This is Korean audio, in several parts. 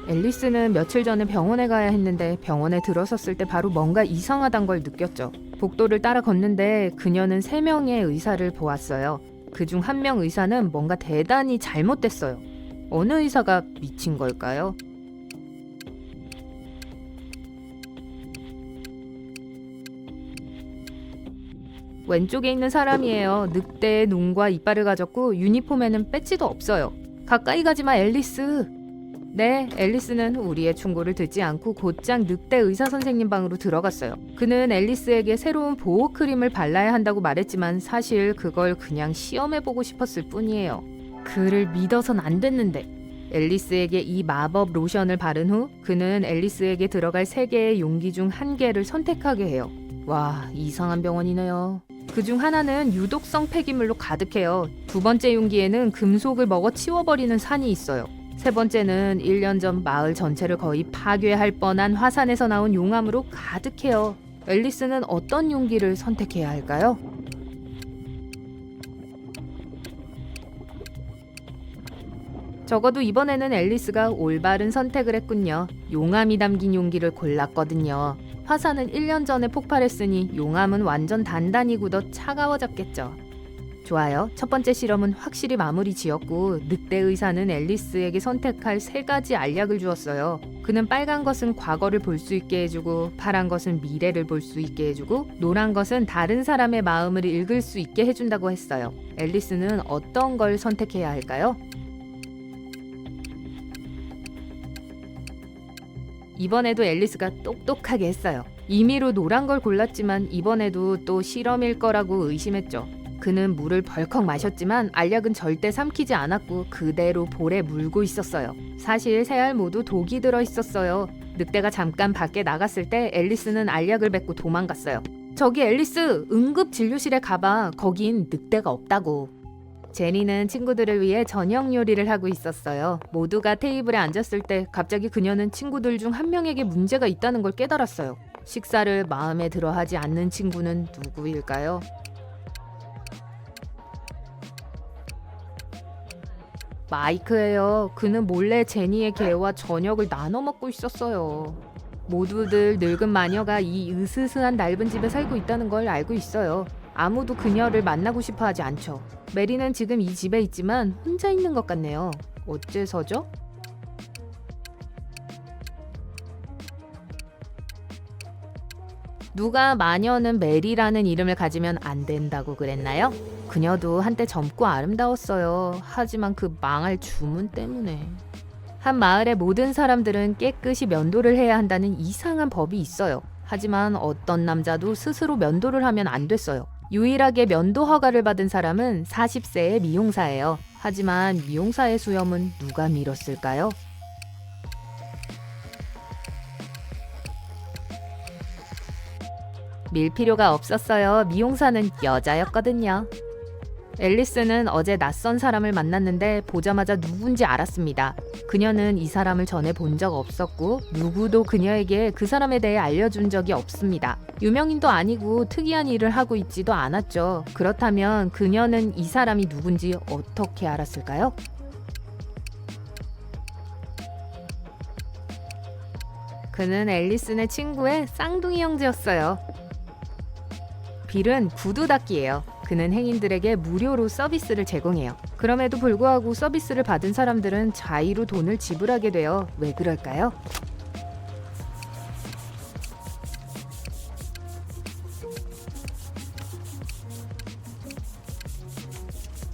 앨리스는 며칠 전에 병원에 가야 했는데 병원에 들어섰을 때 바로 뭔가 이상하단 걸 느꼈죠. 복도를 따라 걷는데 그녀는 3명의 의사를 보았어요. 그중 1명 의사는 뭔가 대단히 잘못됐어요. 어느 의사가 미친 걸까요? 왼쪽에 있는 사람이에요. 늑대의 눈과 이빨을 가졌고 유니폼에는 배지도 없어요. 가까이 가지마 앨리스. 네, 앨리스는 우리의 충고를 듣지 않고 곧장 늑대 의사 선생님 방으로 들어갔어요. 그는 앨리스에게 새로운 보호 크림을 발라야 한다고 말했지만 사실 그걸 그냥 시험해보고 싶었을 뿐이에요. 그를 믿어선 안 됐는데. 앨리스에게 이 마법 로션을 바른 후 그는 앨리스에게 들어갈 3개의 용기 중 1개를 선택하게 해요. 와, 이상한 병원이네요. 그중 하나는 유독성 폐기물로 가득해요. 2번째 용기에는 금속을 먹어 치워버리는 산이 있어요. 3번째는 1년 전 마을 전체를 거의 파괴할 뻔한 화산에서 나온 용암으로 가득해요. 앨리스는 어떤 용기를 선택해야 할까요? 적어도 이번에는 앨리스가 올바른 선택을 했군요. 용암이 담긴 용기를 골랐거든요. 화산은 1년 전에 폭발했으니 용암은 완전 단단히 굳어 차가워졌겠죠. 좋아요. 첫 번째 실험은 확실히 마무리 지었고 늑대 의사는 앨리스에게 선택할 3가지 알약을 주었어요. 그는 빨간 것은 과거를 볼 수 있게 해주고 파란 것은 미래를 볼 수 있게 해주고 노란 것은 다른 사람의 마음을 읽을 수 있게 해준다고 했어요. 앨리스는 어떤 걸 선택해야 할까요? 이번에도 앨리스가 똑똑하게 했어요. 임의로 노란 걸 골랐지만 이번에도 또 실험일 거라고 의심했죠. 그는 물을 벌컥 마셨지만 알약은 절대 삼키지 않았고 그대로 볼에 물고 있었어요. 사실 3알 모두 독이 들어있었어요. 늑대가 잠깐 밖에 나갔을 때 앨리스는 알약을 뱉고 도망갔어요. 저기 앨리스, 응급진료실에 가봐. 거긴 늑대가 없다고. 제니는 친구들을 위해 저녁 요리를 하고 있었어요. 모두가 테이블에 앉았을 때 갑자기 그녀는 친구들 중 1명에게 문제가 있다는 걸 깨달았어요. 식사를 마음에 들어하지 않는 친구는 누구일까요? 마이크예요. 그는 몰래 제니의 개와 저녁을 나눠 먹고 있었어요. 모두들 늙은 마녀가 이 으스스한 넓은 집에 살고 있다는 걸 알고 있어요. 아무도 그녀를 만나고 싶어 하지 않죠. 메리는 지금 이 집에 있지만 혼자 있는 것 같네요. 어째서죠? 누가 마녀는 메리라는 이름을 가지면 안 된다고 그랬나요? 그녀도 한때 젊고 아름다웠어요. 하지만 그 망할 주문 때문에. 한 마을의 모든 사람들은 깨끗이 면도를 해야 한다는 이상한 법이 있어요. 하지만 어떤 남자도 스스로 면도를 하면 안 됐어요. 유일하게 면도 허가를 받은 사람은 40세의 미용사예요. 하지만 미용사의 수염은 누가 밀었을까요? 밀 필요가 없었어요. 미용사는 여자였거든요. 앨리스는 어제 낯선 사람을 만났는데 보자마자 누군지 알았습니다. 그녀는 이 사람을 전에 본 적 없었고 누구도 그녀에게 그 사람에 대해 알려준 적이 없습니다. 유명인도 아니고 특이한 일을 하고 있지도 않았죠. 그렇다면 그녀는 이 사람이 누군지 어떻게 알았을까요? 그는 앨리스네 친구의 쌍둥이 형제였어요. 빌은 구두 닦기예요. 그는 행인들에게 무료로 서비스를 제공해요. 그럼에도 불구하고 서비스를 받은 사람들은 자의로 돈을 지불하게 돼요. 왜 그럴까요?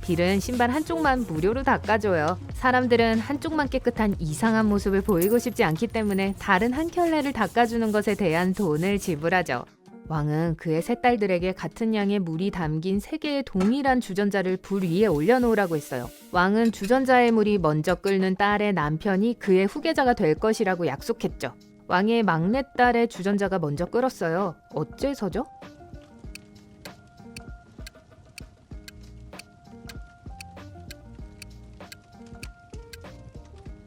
빌은 신발 한쪽만 무료로 닦아줘요. 사람들은 한쪽만 깨끗한 이상한 모습을 보이고 싶지 않기 때문에 다른 한 켤레를 닦아주는 것에 대한 돈을 지불하죠. 왕은 그의 3딸들에게 같은 양의 물이 담긴 3개의 동일한 주전자를 불 위에 올려놓으라고 했어요. 왕은 주전자의 물이 먼저 끓는 딸의 남편이 그의 후계자가 될 것이라고 약속했죠. 왕의 막내딸의 주전자가 먼저 끓었어요. 어째서죠?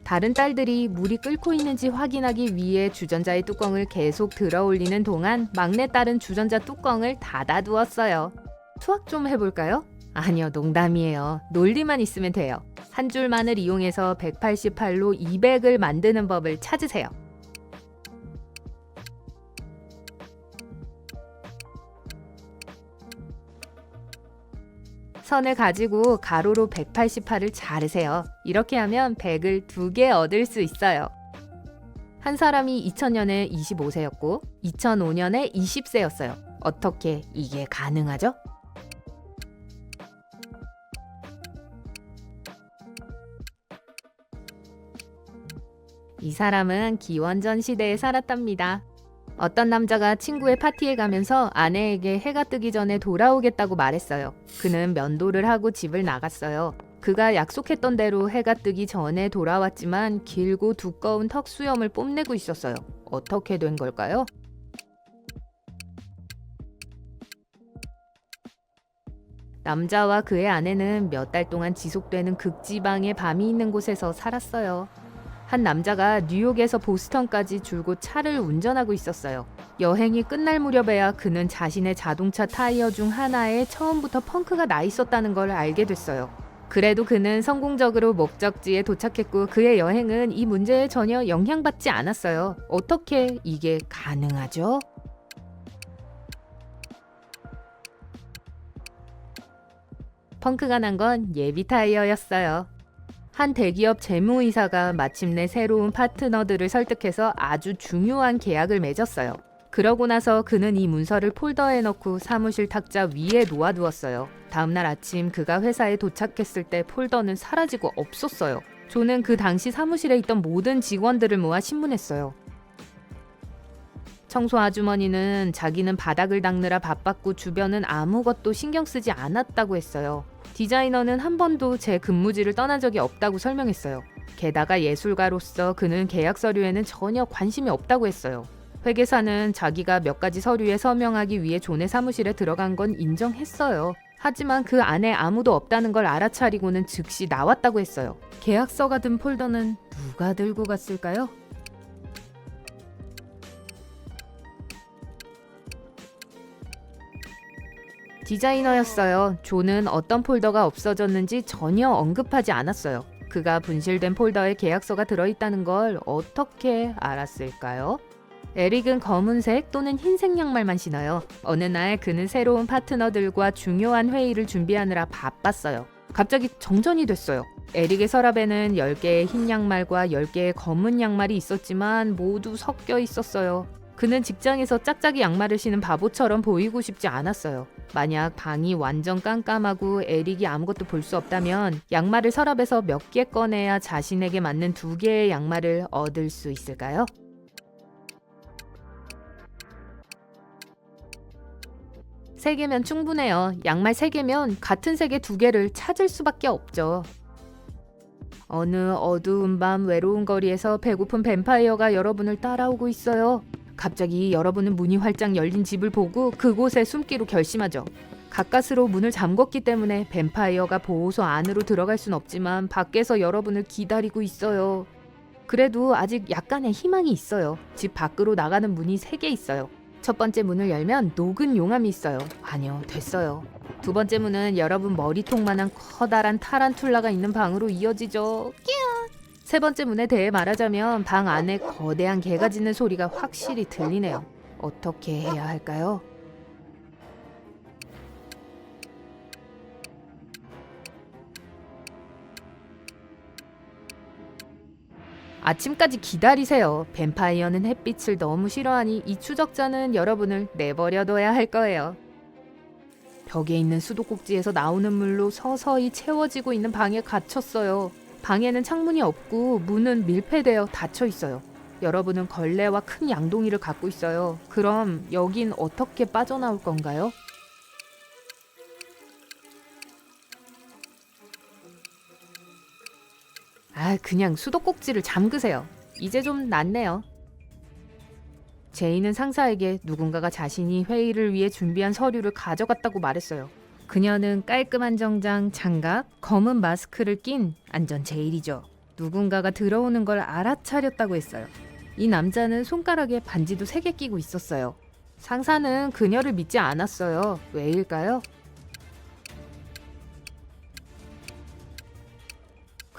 다른 딸들이 물이 끓고 있는지 확인하기 위해 주전자의 뚜껑을 계속 들어 올리는 동안 막내딸은 주전자 뚜껑을 닫아두었어요. 수학 좀 해볼까요? 아니요, 농담이에요. 논리만 있으면 돼요. 한 줄만을 이용해서 188로 200을 만드는 법을 찾으세요. 선을 가지고 가로로 188을 자르세요. 이렇게 하면 100을 2개 얻을 수 있어요. 한 사람이 2000년에 25세였고 2005년에 20세였어요. 어떻게 이게 가능하죠? 이 사람은 기원전 시대에 살았답니다. 어떤 남자가 친구의 파티에 가면서 아내에게 해가 뜨기 전에 돌아오겠다고 말했어요. 그는 면도를 하고 집을 나갔어요. 그가 약속했던 대로 해가 뜨기 전에 돌아왔지만 길고 두꺼운 턱 수염을 뽐내고 있었어요. 어떻게 된 걸까요? 남자와 그의 아내는 몇 달 동안 지속되는 극지방의 밤이 있는 곳에서 살았어요. 한 남자가 뉴욕에서 보스턴까지 줄곧 차를 운전하고 있었어요. 여행이 끝날 무렵에야 그는 자신의 자동차 타이어 중 하나에 처음부터 펑크가 나 있었다는 걸 알게 됐어요. 그래도 그는 성공적으로 목적지에 도착했고 그의 여행은 이 문제에 전혀 영향받지 않았어요. 어떻게 이게 가능하죠? 펑크가 난 건 예비 타이어였어요. 한 대기업 재무이사가 마침내 새로운 파트너들을 설득해서 아주 중요한 계약을 맺었어요. 그러고 나서 그는 이 문서를 폴더에 넣고 사무실 탁자 위에 놓아두었어요. 다음날 아침 그가 회사에 도착했을 때 폴더는 사라지고 없었어요. 조는 그 당시 사무실에 있던 모든 직원들을 모아 신문했어요. 청소 아주머니는 자기는 바닥을 닦느라 바빴고 주변은 아무것도 신경 쓰지 않았다고 했어요. 디자이너는 한 번도 제 근무지를 떠난 적이 없다고 설명했어요. 게다가 예술가로서 그는 계약 서류에는 전혀 관심이 없다고 했어요. 회계사는 자기가 몇 가지 서류에 서명하기 위해 존의 사무실에 들어간 건 인정했어요. 하지만 그 안에 아무도 없다는 걸 알아차리고는 즉시 나왔다고 했어요. 계약서가 든 폴더는 누가 들고 갔을까요? 디자이너였어요. 존은 어떤 폴더가 없어졌는지 전혀 언급하지 않았어요. 그가 분실된 폴더에 계약서가 들어있다는 걸 어떻게 알았을까요? 에릭은 검은색 또는 흰색 양말만 신어요. 어느 날 그는 새로운 파트너들과 중요한 회의를 준비하느라 바빴어요. 갑자기 정전이 됐어요. 에릭의 서랍에는 10개의 흰 양말과 10개의 검은 양말이 있었지만 모두 섞여 있었어요. 그는 직장에서 짝짝이 양말을 신은 바보처럼 보이고 싶지 않았어요. 만약 방이 완전 깜깜하고 에릭이 아무것도 볼 수 없다면 양말을 서랍에서 몇 개 꺼내야 자신에게 맞는 2개의 양말을 얻을 수 있을까요? 세 개면 충분해요. 양말 3개면 같은 색의 2개를 찾을 수밖에 없죠. 어느 어두운 밤 외로운 거리에서 배고픈 뱀파이어가 여러분을 따라오고 있어요. 갑자기 여러분은 문이 활짝 열린 집을 보고 그곳에 숨기로 결심하죠. 가까스로 문을 잠궜기 때문에 뱀파이어가 보호소 안으로 들어갈 순 없지만 밖에서 여러분을 기다리고 있어요. 그래도 아직 약간의 희망이 있어요. 집 밖으로 나가는 문이 3개 있어요. 첫 번째 문을 열면 녹은 용암이 있어요. 아니요, 됐어요. 두 번째 문은 여러분 머리통만한 커다란 타란툴라가 있는 방으로 이어지죠. 세 번째 문에 대해 말하자면 방 안에 거대한 개가 짖는 소리가 확실히 들리네요. 어떻게 해야 할까요? 아침까지 기다리세요. 뱀파이어는 햇빛을 너무 싫어하니 이 추적자는 여러분을 내버려둬야 할 거예요. 벽에 있는 수도꼭지에서 나오는 물로 서서히 채워지고 있는 방에 갇혔어요. 방에는 창문이 없고 문은 밀폐되어 닫혀 있어요. 여러분은 걸레와 큰 양동이를 갖고 있어요. 그럼 여긴 어떻게 빠져나올 건가요? 그냥 수도꼭지를 잠그세요. 이제 좀 낫네요. 제이는 상사에게 누군가가 자신이 회의를 위해 준비한 서류를 가져갔다고 말했어요. 그녀는 깔끔한 정장, 장갑, 검은 마스크를 낀 안전 제일이죠. 누군가가 들어오는 걸 알아차렸다고 했어요. 이 남자는 손가락에 반지도 3개 끼고 있었어요. 상사는 그녀를 믿지 않았어요. 왜일까요?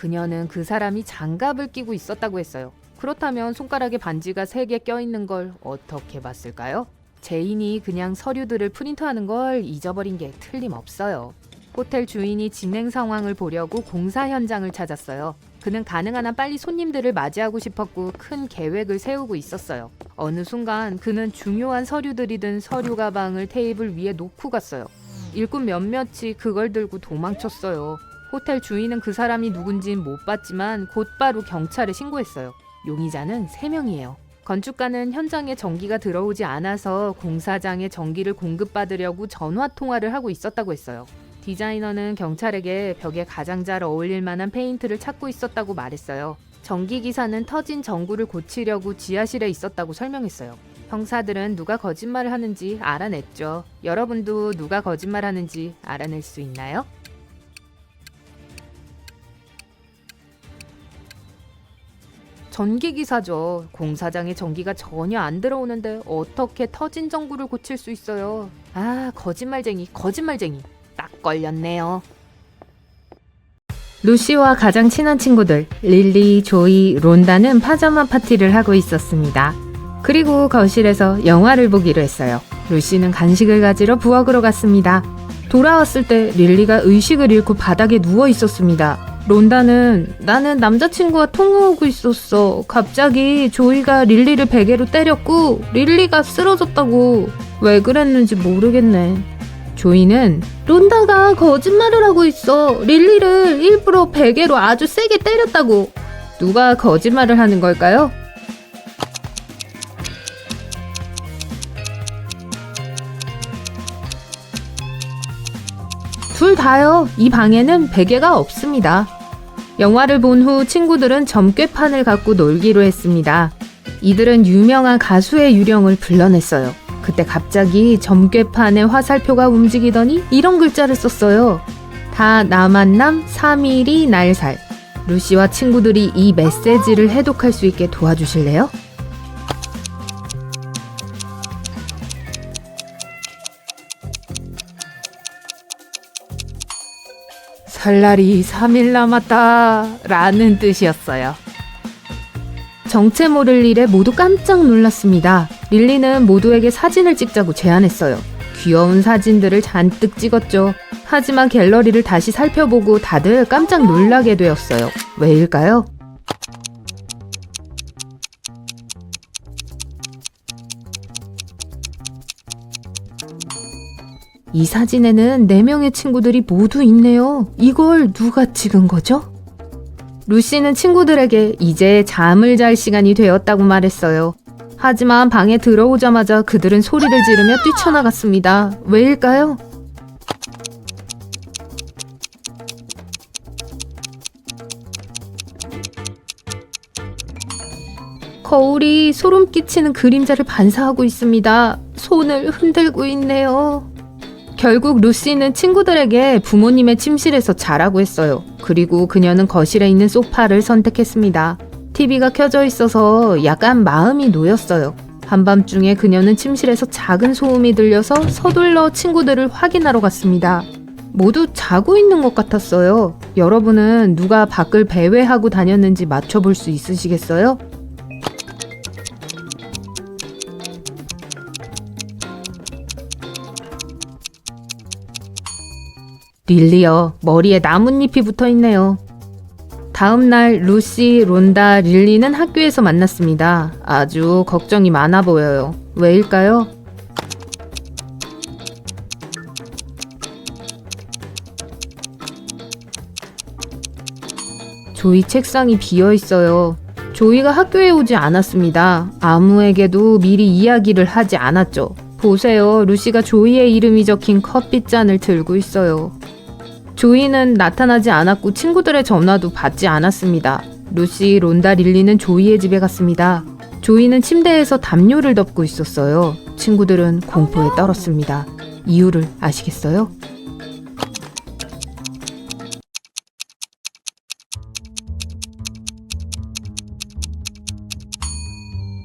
그녀는 그 사람이 장갑을 끼고 있었다고 했어요. 그렇다면 손가락에 반지가 3개 껴있는 걸 어떻게 봤을까요? 제인이 그냥 서류들을 프린트하는 걸 잊어버린 게 틀림없어요. 호텔 주인이 진행 상황을 보려고 공사 현장을 찾았어요. 그는 가능한 한 빨리 손님들을 맞이하고 싶었고 큰 계획을 세우고 있었어요. 어느 순간 그는 중요한 서류들이 든 서류 가방을 테이블 위에 놓고 갔어요. 일꾼 몇몇이 그걸 들고 도망쳤어요. 호텔 주인은 그 사람이 누군진 못 봤지만 곧바로 경찰에 신고했어요. 용의자는 3명이에요. 건축가는 현장에 전기가 들어오지 않아서 공사장에 전기를 공급받으려고 전화 통화를 하고 있었다고 했어요. 디자이너는 경찰에게 벽에 가장 잘 어울릴 만한 페인트를 찾고 있었다고 말했어요. 전기기사는 터진 전구를 고치려고 지하실에 있었다고 설명했어요. 형사들은 누가 거짓말을 하는지 알아냈죠. 여러분도 누가 거짓말하는지 알아낼 수 있나요? 전기기사죠. 공사장에 전기가 전혀 안 들어오는데 어떻게 터진 전구를 고칠 수 있어요? 아, 거짓말쟁이. 딱 걸렸네요. 루시와 가장 친한 친구들 릴리, 조이, 론다는 파자마 파티를 하고 있었습니다. 그리고 거실에서 영화를 보기로 했어요. 루시는 간식을 가지러 부엌으로 갔습니다. 돌아왔을 때 릴리가 의식을 잃고 바닥에 누워 있었습니다. 론다는 나는 남자친구와 통화하고 있었어. 갑자기 조이가 릴리를 베개로 때렸고 릴리가 쓰러졌다고. 왜 그랬는지 모르겠네. 조이는 론다가 거짓말을 하고 있어. 릴리를 일부러 베개로 아주 세게 때렸다고. 누가 거짓말을 하는 걸까요? 둘 다요. 이 방에는 베개가 없습니다. 영화를 본 후 친구들은 점괘판을 갖고 놀기로 했습니다. 이들은 유명한 가수의 유령을 불러냈어요. 그때 갑자기 점괘판에 화살표가 움직이더니 이런 글자를 썼어요. 다 나 만남 3일이 날살. 루시와 친구들이 이 메시지를 해독할 수 있게 도와주실래요? 설날이 3일 남았다 라는 뜻이었어요. 정체 모를 일에 모두 깜짝 놀랐습니다. 릴리는 모두에게 사진을 찍자고 제안했어요. 귀여운 사진들을 잔뜩 찍었죠. 하지만 갤러리를 다시 살펴보고 다들 깜짝 놀라게 되었어요. 왜일까요? 이 사진에는 4명의 친구들이 모두 있네요. 이걸 누가 찍은 거죠? 루시는 친구들에게 이제 잠을 잘 시간이 되었다고 말했어요. 하지만 방에 들어오자마자 그들은 소리를 지르며 뛰쳐나갔습니다. 왜일까요? 거울이 소름 끼치는 그림자를 반사하고 있습니다. 손을 흔들고 있네요. 결국 루시는 친구들에게 부모님의 침실에서 자라고 했어요. 그리고 그녀는 거실에 있는 소파를 선택했습니다. TV가 켜져 있어서 약간 마음이 놓였어요. 한밤중에 그녀는 침실에서 작은 소음이 들려서 서둘러 친구들을 확인하러 갔습니다. 모두 자고 있는 것 같았어요. 여러분은 누가 밖을 배회하고 다녔는지 맞춰볼 수 있으시겠어요? 릴리요. 머리에 나뭇잎이 붙어있네요. 다음날 루시, 론다, 릴리는 학교에서 만났습니다. 아주 걱정이 많아 보여요. 왜일까요? 조이 책상이 비어있어요. 조이가 학교에 오지 않았습니다. 아무에게도 미리 이야기를 하지 않았죠. 보세요. 루시가 조이의 이름이 적힌 커피잔을 들고 있어요. 조이는 나타나지 않았고 친구들의 전화도 받지 않았습니다. 루시, 론다, 릴리는 조이의 집에 갔습니다. 조이는 침대에서 담요를 덮고 있었어요. 친구들은 공포에 떨었습니다. 이유를 아시겠어요?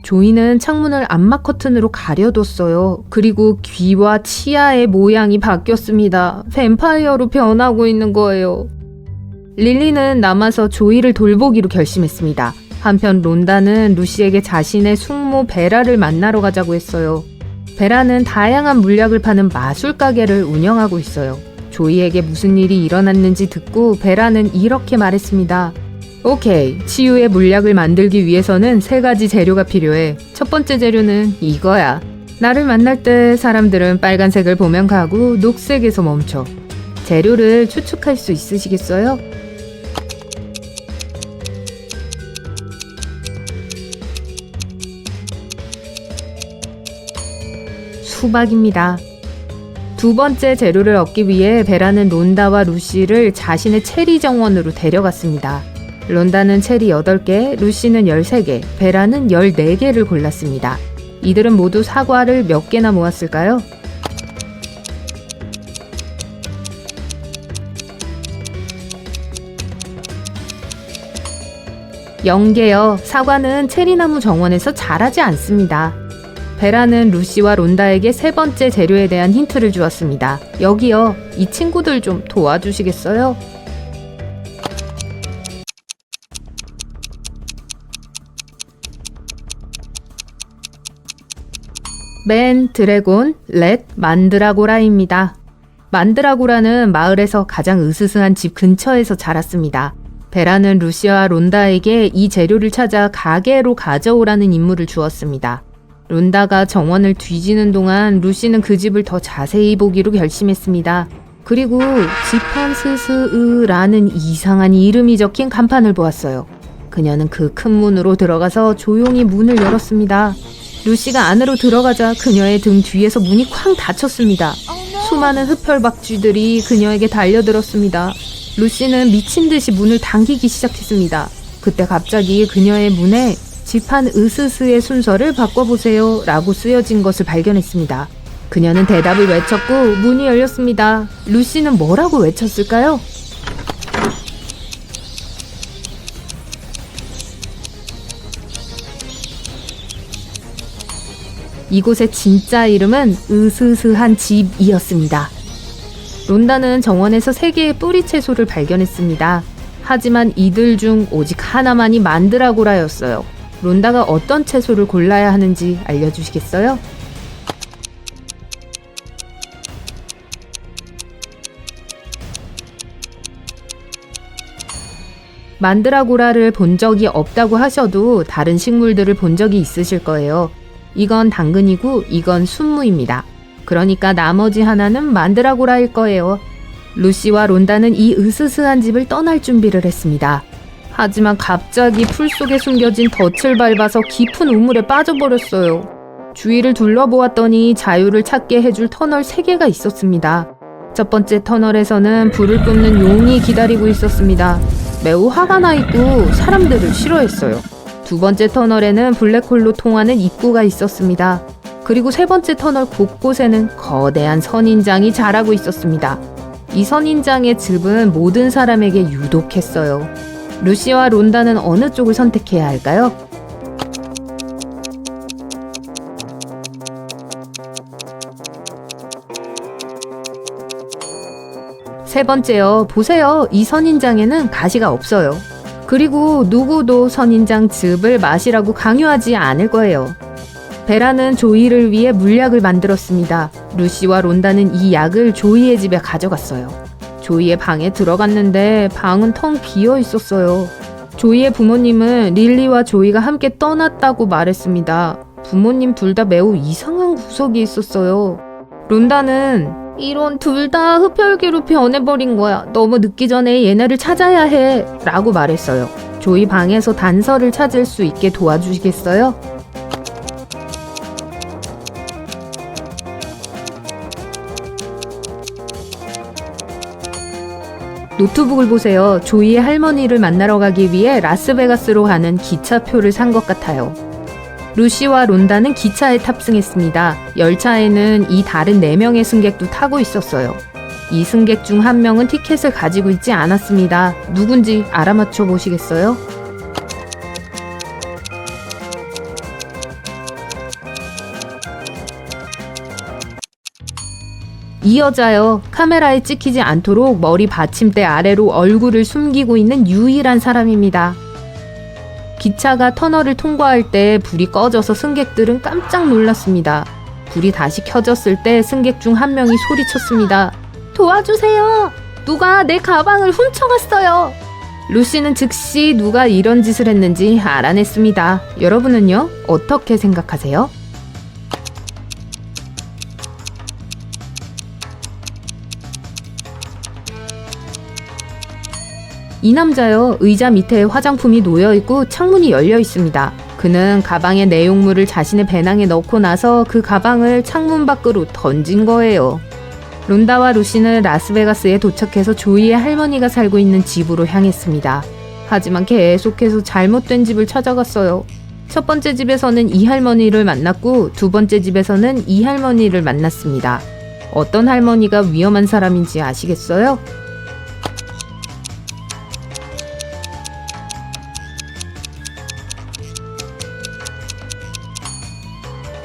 조이는 창문을 암막 커튼으로 가려뒀어요. 그리고 귀와 치아의 모양이 바뀌었습니다. 뱀파이어로 변하고 있는 거예요. 릴리는 남아서 조이를 돌보기로 결심했습니다. 한편 론다는 루시에게 자신의 숙모 베라를 만나러 가자고 했어요. 베라는 다양한 물약을 파는 마술 가게를 운영하고 있어요. 조이에게 무슨 일이 일어났는지 듣고 베라는 이렇게 말했습니다. 오케이, 치유의 물약을 만들기 위해서는 3가지 재료가 필요해. 첫 번째 재료는 이거야. 나를 만날 때 사람들은 빨간색을 보면 가고 녹색에서 멈춰. 재료를 추측할 수 있으시겠어요? 수박입니다. 두 번째 재료를 얻기 위해 베라는 론다와 루시를 자신의 체리 정원으로 데려갔습니다. 론다는 체리 8개, 루시는 13개, 베라는 14개를 골랐습니다. 이들은 모두 사과를 몇 개나 모았을까요? 0개요. 사과는 체리나무 정원에서 자라지 않습니다. 베라는 루시와 론다에게 3번째 재료에 대한 힌트를 주었습니다. 여기요. 이 친구들 좀 도와주시겠어요? 맨, 드래곤, 렛, 만드라고라입니다. 만드라고라는 마을에서 가장 으스스한 집 근처에서 자랐습니다. 베라는 루시와 론다에게 이 재료를 찾아 가게로 가져오라는 임무를 주었습니다. 론다가 정원을 뒤지는 동안 루시는 그 집을 더 자세히 보기로 결심했습니다. 그리고 지판스스으라는 이상한 이름이 적힌 간판을 보았어요. 그녀는 그 큰 문으로 들어가서 조용히 문을 열었습니다. 루시가 안으로 들어가자 그녀의 등 뒤에서 문이 쾅 닫혔습니다. 수많은 흡혈박쥐들이 그녀에게 달려들었습니다. 루시는 미친 듯이 문을 당기기 시작했습니다. 그때 갑자기 그녀의 문에 지판 으스스의 순서를 바꿔보세요 라고 쓰여진 것을 발견했습니다. 그녀는 대답을 외쳤고 문이 열렸습니다. 루시는 뭐라고 외쳤을까요? 이곳의 진짜 이름은 으스스한 집이었습니다. 론다는 정원에서 3개의 뿌리 채소를 발견했습니다. 하지만 이들 중 오직 하나만이 만드라고라였어요. 론다가 어떤 채소를 골라야 하는지 알려주시겠어요? 만드라고라를 본 적이 없다고 하셔도 다른 식물들을 본 적이 있으실 거예요. 이건 당근이고 이건 순무입니다. 그러니까 나머지 하나는 만드라고라일 거예요. 루시와 론다는 이 으스스한 집을 떠날 준비를 했습니다. 하지만 갑자기 풀 속에 숨겨진 덫을 밟아서 깊은 우물에 빠져버렸어요. 주위를 둘러보았더니 자유를 찾게 해줄 터널 3개가 있었습니다. 첫 번째 터널에서는 불을 뿜는 용이 기다리고 있었습니다. 매우 화가 나 있고 사람들을 싫어했어요. 두 번째 터널에는 블랙홀로 통하는 입구가 있었습니다. 그리고 3번째 터널 곳곳에는 거대한 선인장이 자라고 있었습니다. 이 선인장의 즙은 모든 사람에게 유독했어요. 루시와 론다는 어느 쪽을 선택해야 할까요? 세 번째요. 보세요. 이 선인장에는 가시가 없어요. 그리고 누구도 선인장 즙을 마시라고 강요하지 않을 거예요. 베라는 조이를 위해 물약을 만들었습니다. 루시와 론다는 이 약을 조이의 집에 가져갔어요. 조이의 방에 들어갔는데 방은 텅 비어 있었어요. 조이의 부모님은 릴리와 조이가 함께 떠났다고 말했습니다. 부모님 둘 다 매우 이상한 구석이 있었어요. 론다는 이런 둘 다 흡혈귀로 변해버린 거야. 너무 늦기 전에 얘네를 찾아야 해 라고 말했어요. 조이 방에서 단서를 찾을 수 있게 도와주시겠어요? 노트북을 보세요. 조이의 할머니를 만나러 가기 위해 라스베가스로 가는 기차표를 산 것 같아요. 루시와 론다는 기차에 탑승했습니다. 열차에는 이 다른 4명의 승객도 타고 있었어요. 이 승객 중 한 명은 티켓을 가지고 있지 않았습니다. 누군지 알아맞혀 보시겠어요? 이 여자요. 카메라에 찍히지 않도록 머리 받침대 아래로 얼굴을 숨기고 있는 유일한 사람입니다. 기차가 터널을 통과할 때 불이 꺼져서 승객들은 깜짝 놀랐습니다. 불이 다시 켜졌을 때 승객 중 한 명이 소리쳤습니다. 도와주세요. 누가 내 가방을 훔쳐갔어요. 루시는 즉시 누가 이런 짓을 했는지 알아냈습니다. 여러분은요? 어떻게 생각하세요? 이 남자요. 의자 밑에 화장품이 놓여있고 창문이 열려 있습니다. 그는 가방의 내용물을 자신의 배낭에 넣고 나서 그 가방을 창문 밖으로 던진 거예요. 론다와 루시는 라스베가스에 도착해서 조이의 할머니가 살고 있는 집으로 향했습니다. 하지만 계속해서 잘못된 집을 찾아갔어요. 첫 번째 집에서는 이 할머니를 만났고 두 번째 집에서는 이 할머니를 만났습니다. 어떤 할머니가 위험한 사람인지 아시겠어요?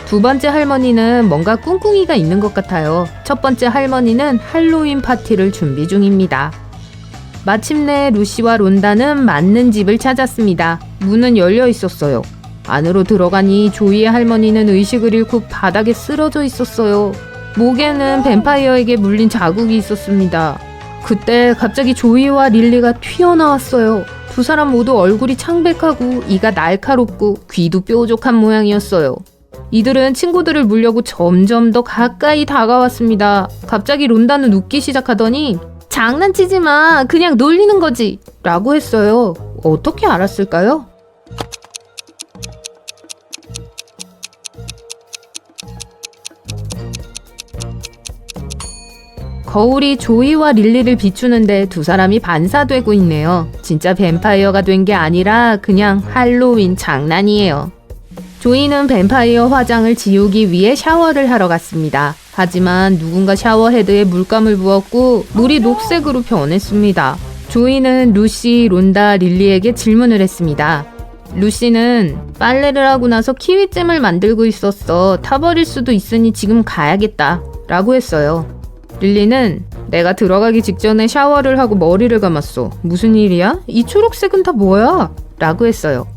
두 번째 할머니는 뭔가 꿍꿍이가 있는 것 같아요. 첫 번째 할머니는 할로윈 파티를 준비 중입니다. 마침내 루시와 론다는 맞는 집을 찾았습니다. 문은 열려 있었어요. 안으로 들어가니 조이의 할머니는 의식을 잃고 바닥에 쓰러져 있었어요. 목에는 뱀파이어에게 물린 자국이 있었습니다. 그때 갑자기 조이와 릴리가 튀어나왔어요. 두 사람 모두 얼굴이 창백하고 이가 날카롭고 귀도 뾰족한 모양이었어요. 이들은 친구들을 물려고 점점 더 가까이 다가왔습니다. 갑자기 론다는 웃기 시작하더니 장난치지 마. 그냥 놀리는 거지. 라고 했어요. 어떻게 알았을까요? 거울이 조이와 릴리를 비추는데 두 사람이 반사되고 있네요. 진짜 뱀파이어가 된 게 아니라 그냥 할로윈 장난이에요. 조이는 뱀파이어 화장을 지우기 위해 샤워를 하러 갔습니다. 하지만 누군가 샤워 헤드에 물감을 부었고 물이 녹색으로 변했습니다. 조이는 루시, 론다, 릴리에게 질문을 했습니다. 루시는 빨래를 하고 나서 키위잼을 만들고 있었어. 타버릴 수도 있으니 지금 가야겠다. 라고 했어요. 릴리는 내가 들어가기 직전에 샤워를 하고 머리를 감았어. 무슨 일이야? 이 초록색은 다 뭐야? 라고 했어요.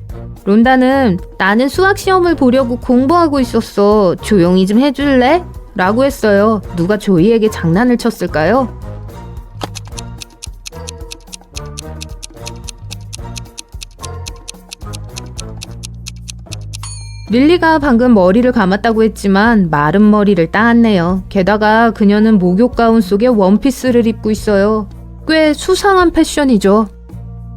론다는 나는 수학 시험을 보려고 공부하고 있었어. 조용히 좀 해줄래? 라고 했어요. 누가 조이에게 장난을 쳤을까요? 릴리가 방금 머리를 감았다고 했지만 마른 머리를 따았네요. 게다가 그녀는 목욕 가운 속에 원피스를 입고 있어요. 꽤 수상한 패션이죠.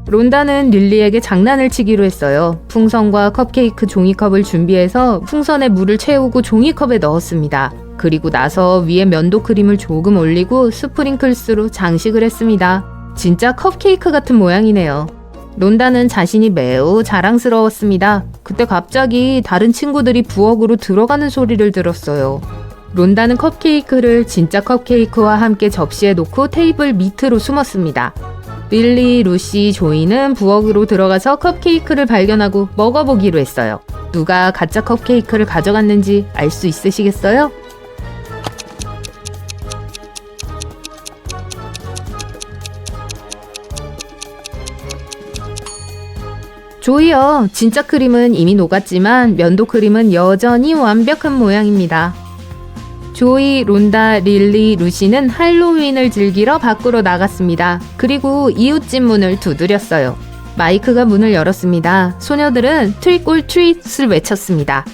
론다는 릴리에게 장난을 치기로 했어요. 풍선과 컵케이크 종이컵을 준비해서 풍선에 물을 채우고 종이컵에 넣었습니다. 그리고 나서 위에 면도 크림을 조금 올리고 스프링클스로 장식을 했습니다. 진짜 컵케이크 같은 모양이네요. 론다는 자신이 매우 자랑스러웠습니다. 그때 갑자기 다른 친구들이 부엌으로 들어가는 소리를 들었어요. 론다는 컵케이크를 진짜 컵케이크와 함께 접시에 놓고 테이블 밑으로 숨었습니다. 릴리, 루시, 조이는 부엌으로 들어가서 컵케이크를 발견하고 먹어보기로 했어요. 누가 가짜 컵케이크를 가져갔는지 알 수 있으시겠어요? 조이요. 진짜 크림은 이미 녹았지만 면도 크림은 여전히 완벽한 모양입니다. 조이, 론다, 릴리, 루시는 할로윈을 즐기러 밖으로 나갔습니다. 그리고 이웃집 문을 두드렸어요. 마이크가 문을 열었습니다. 소녀들은 트릭 올 트릿을 외쳤습니다.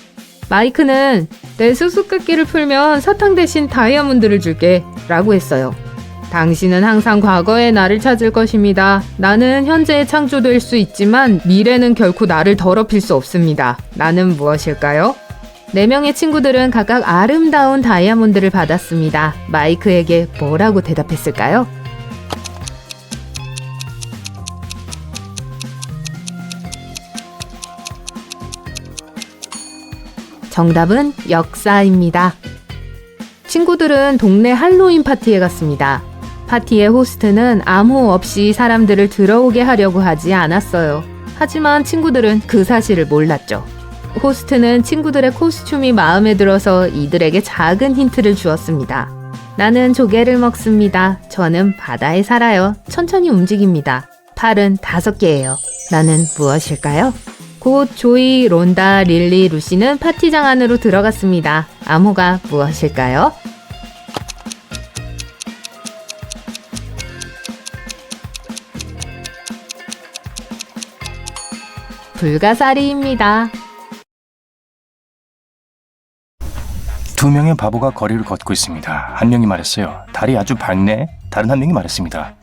마이크는 내 수수께끼를 풀면 사탕 대신 다이아몬드를 줄게 라고 했어요. 당신은 항상 과거의 나를 찾을 것입니다. 나는 현재에 창조될 수 있지만 미래는 결코 나를 더럽힐 수 없습니다. 나는 무엇일까요? 4명의 친구들은 각각 아름다운 다이아몬드를 받았습니다. 마이크에게 뭐라고 대답했을까요? 정답은 역사입니다. 친구들은 동네 할로윈 파티에 갔습니다. 파티의 호스트는 암호 없이 사람들을 들어오게 하려고 하지 않았어요. 하지만 친구들은 그 사실을 몰랐죠. 호스트는 친구들의 코스튬이 마음에 들어서 이들에게 작은 힌트를 주었습니다. 나는 조개를 먹습니다. 저는 바다에 살아요. 천천히 움직입니다. 팔은 5개예요. 나는 무엇일까요? 곧 조이, 론다, 릴리, 루시는 파티장 안으로 들어갔습니다. 암호가 무엇일까요? 불가사리입니다. 두 명의 바보가 거리를 걷고 있습니다. 한 명이 말했어요. 달이 아주 밝네. 다른 한 명이 말했습니다.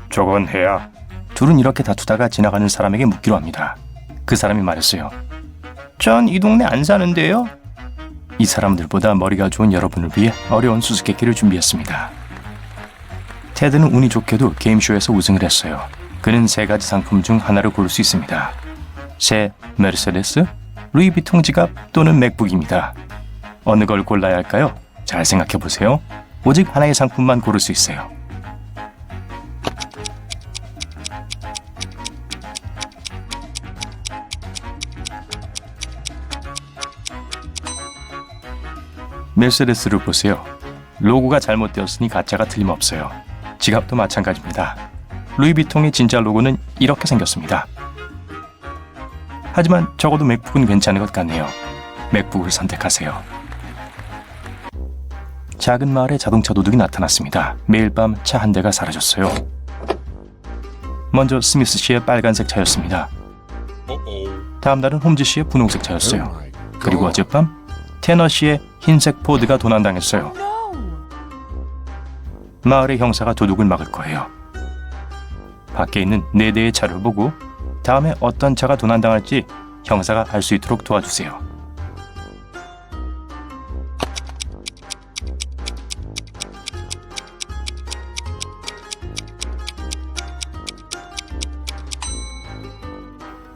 저건 해야. 둘은 이렇게 다투다가 지나가는 사람에게 묻기로 합니다. 그 사람이 말했어요. 전 이 동네 안 사는데요. 이 사람들보다 머리가 좋은 여러분을 위해 어려운 수수께끼를 준비했습니다. 테드는 운이 좋게도 게임쇼에서 우승을 했어요. 그는 3가지 상품 중 하나를 고를 수 있습니다. 새 메르세데스, 루이비통 지갑 또는 맥북입니다. 어느 걸 골라야 할까요? 잘 생각해 보세요. 오직 하나의 상품만 고를 수 있어요. 메르세데스를 보세요. 로고가 잘못되었으니 가짜가 틀림없어요. 지갑도 마찬가지입니다. 루이비통의 진짜 로고는 이렇게 생겼습니다. 하지만 적어도 맥북은 괜찮은 것 같네요. 맥북을 선택하세요. 작은 마을에 자동차 도둑이 나타났습니다. 매일 밤 차 한 대가 사라졌어요. 먼저 스미스 씨의 빨간색 차였습니다. 다음 날은 홈즈 씨의 분홍색 차였어요. 그리고 어젯밤 테너 씨의 흰색 포드가 도난당했어요. 마을의 형사가 도둑을 막을 거예요. 밖에 있는 4대의 차를 보고 다음에 어떤 차가 도난당할지 형사가 알 수 있도록 도와주세요.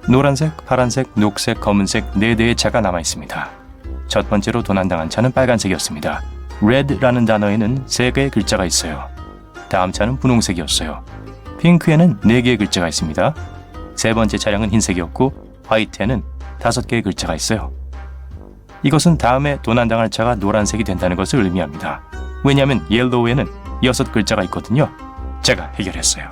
노란색, 파란색, 녹색, 검은색 4대의 차가 남아 있습니다. 첫 번째로 도난당한 차는 빨간색이었습니다. red라는 단어에는 3개의 글자가 있어요. 다음 차는 분홍색이었어요. 핑크에는 4개의 글자가 있습니다. 세 번째 차량은 흰색이었고 화이트에는 5개의 글자가 있어요. 이것은 다음에 도난당할 차가 노란색이 된다는 것을 의미합니다. 왜냐하면 옐로우에는 6글자가 있거든요. 제가 해결했어요.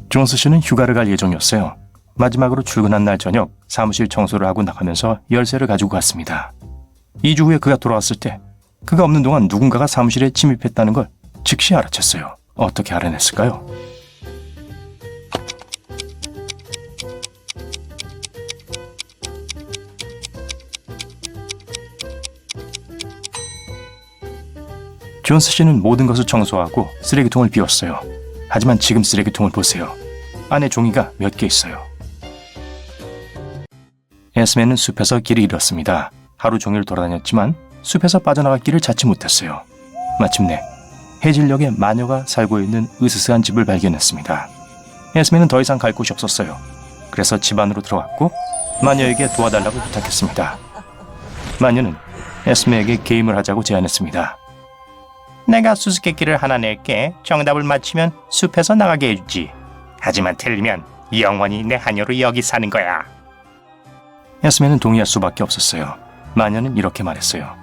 존스 씨는 휴가를 갈 예정이었어요. 마지막으로 출근한 날 저녁 사무실 청소를 하고 나가면서 열쇠를 가지고 갔습니다. 2주 후에 그가 돌아왔을 때 그가 없는 동안 누군가가 사무실에 침입했다는 걸 즉시 알아챘어요. 어떻게 알아냈을까요? 존스 씨는 모든 것을 청소하고 쓰레기통을 비웠어요. 하지만 지금 쓰레기통을 보세요. 안에 종이가 몇 개 있어요. 에스맨은 숲에서 길을 잃었습니다. 하루 종일 돌아다녔지만 숲에서 빠져나갈 길을 찾지 못했어요. 마침내 해질녘에 마녀가 살고 있는 으스스한 집을 발견했습니다. 에스맨은 더 이상 갈 곳이 없었어요. 그래서 집 안으로 들어갔고 마녀에게 도와달라고 부탁했습니다. 마녀는 에스맨에게 게임을 하자고 제안했습니다. 내가 수수께끼를 하나 낼게. 정답을 맞히면 숲에서 나가게 해주지. 하지만 틀리면 영원히 내 하녀로 여기 사는 거야. 에스맨은 동의할 수밖에 없었어요. 마녀는 이렇게 말했어요.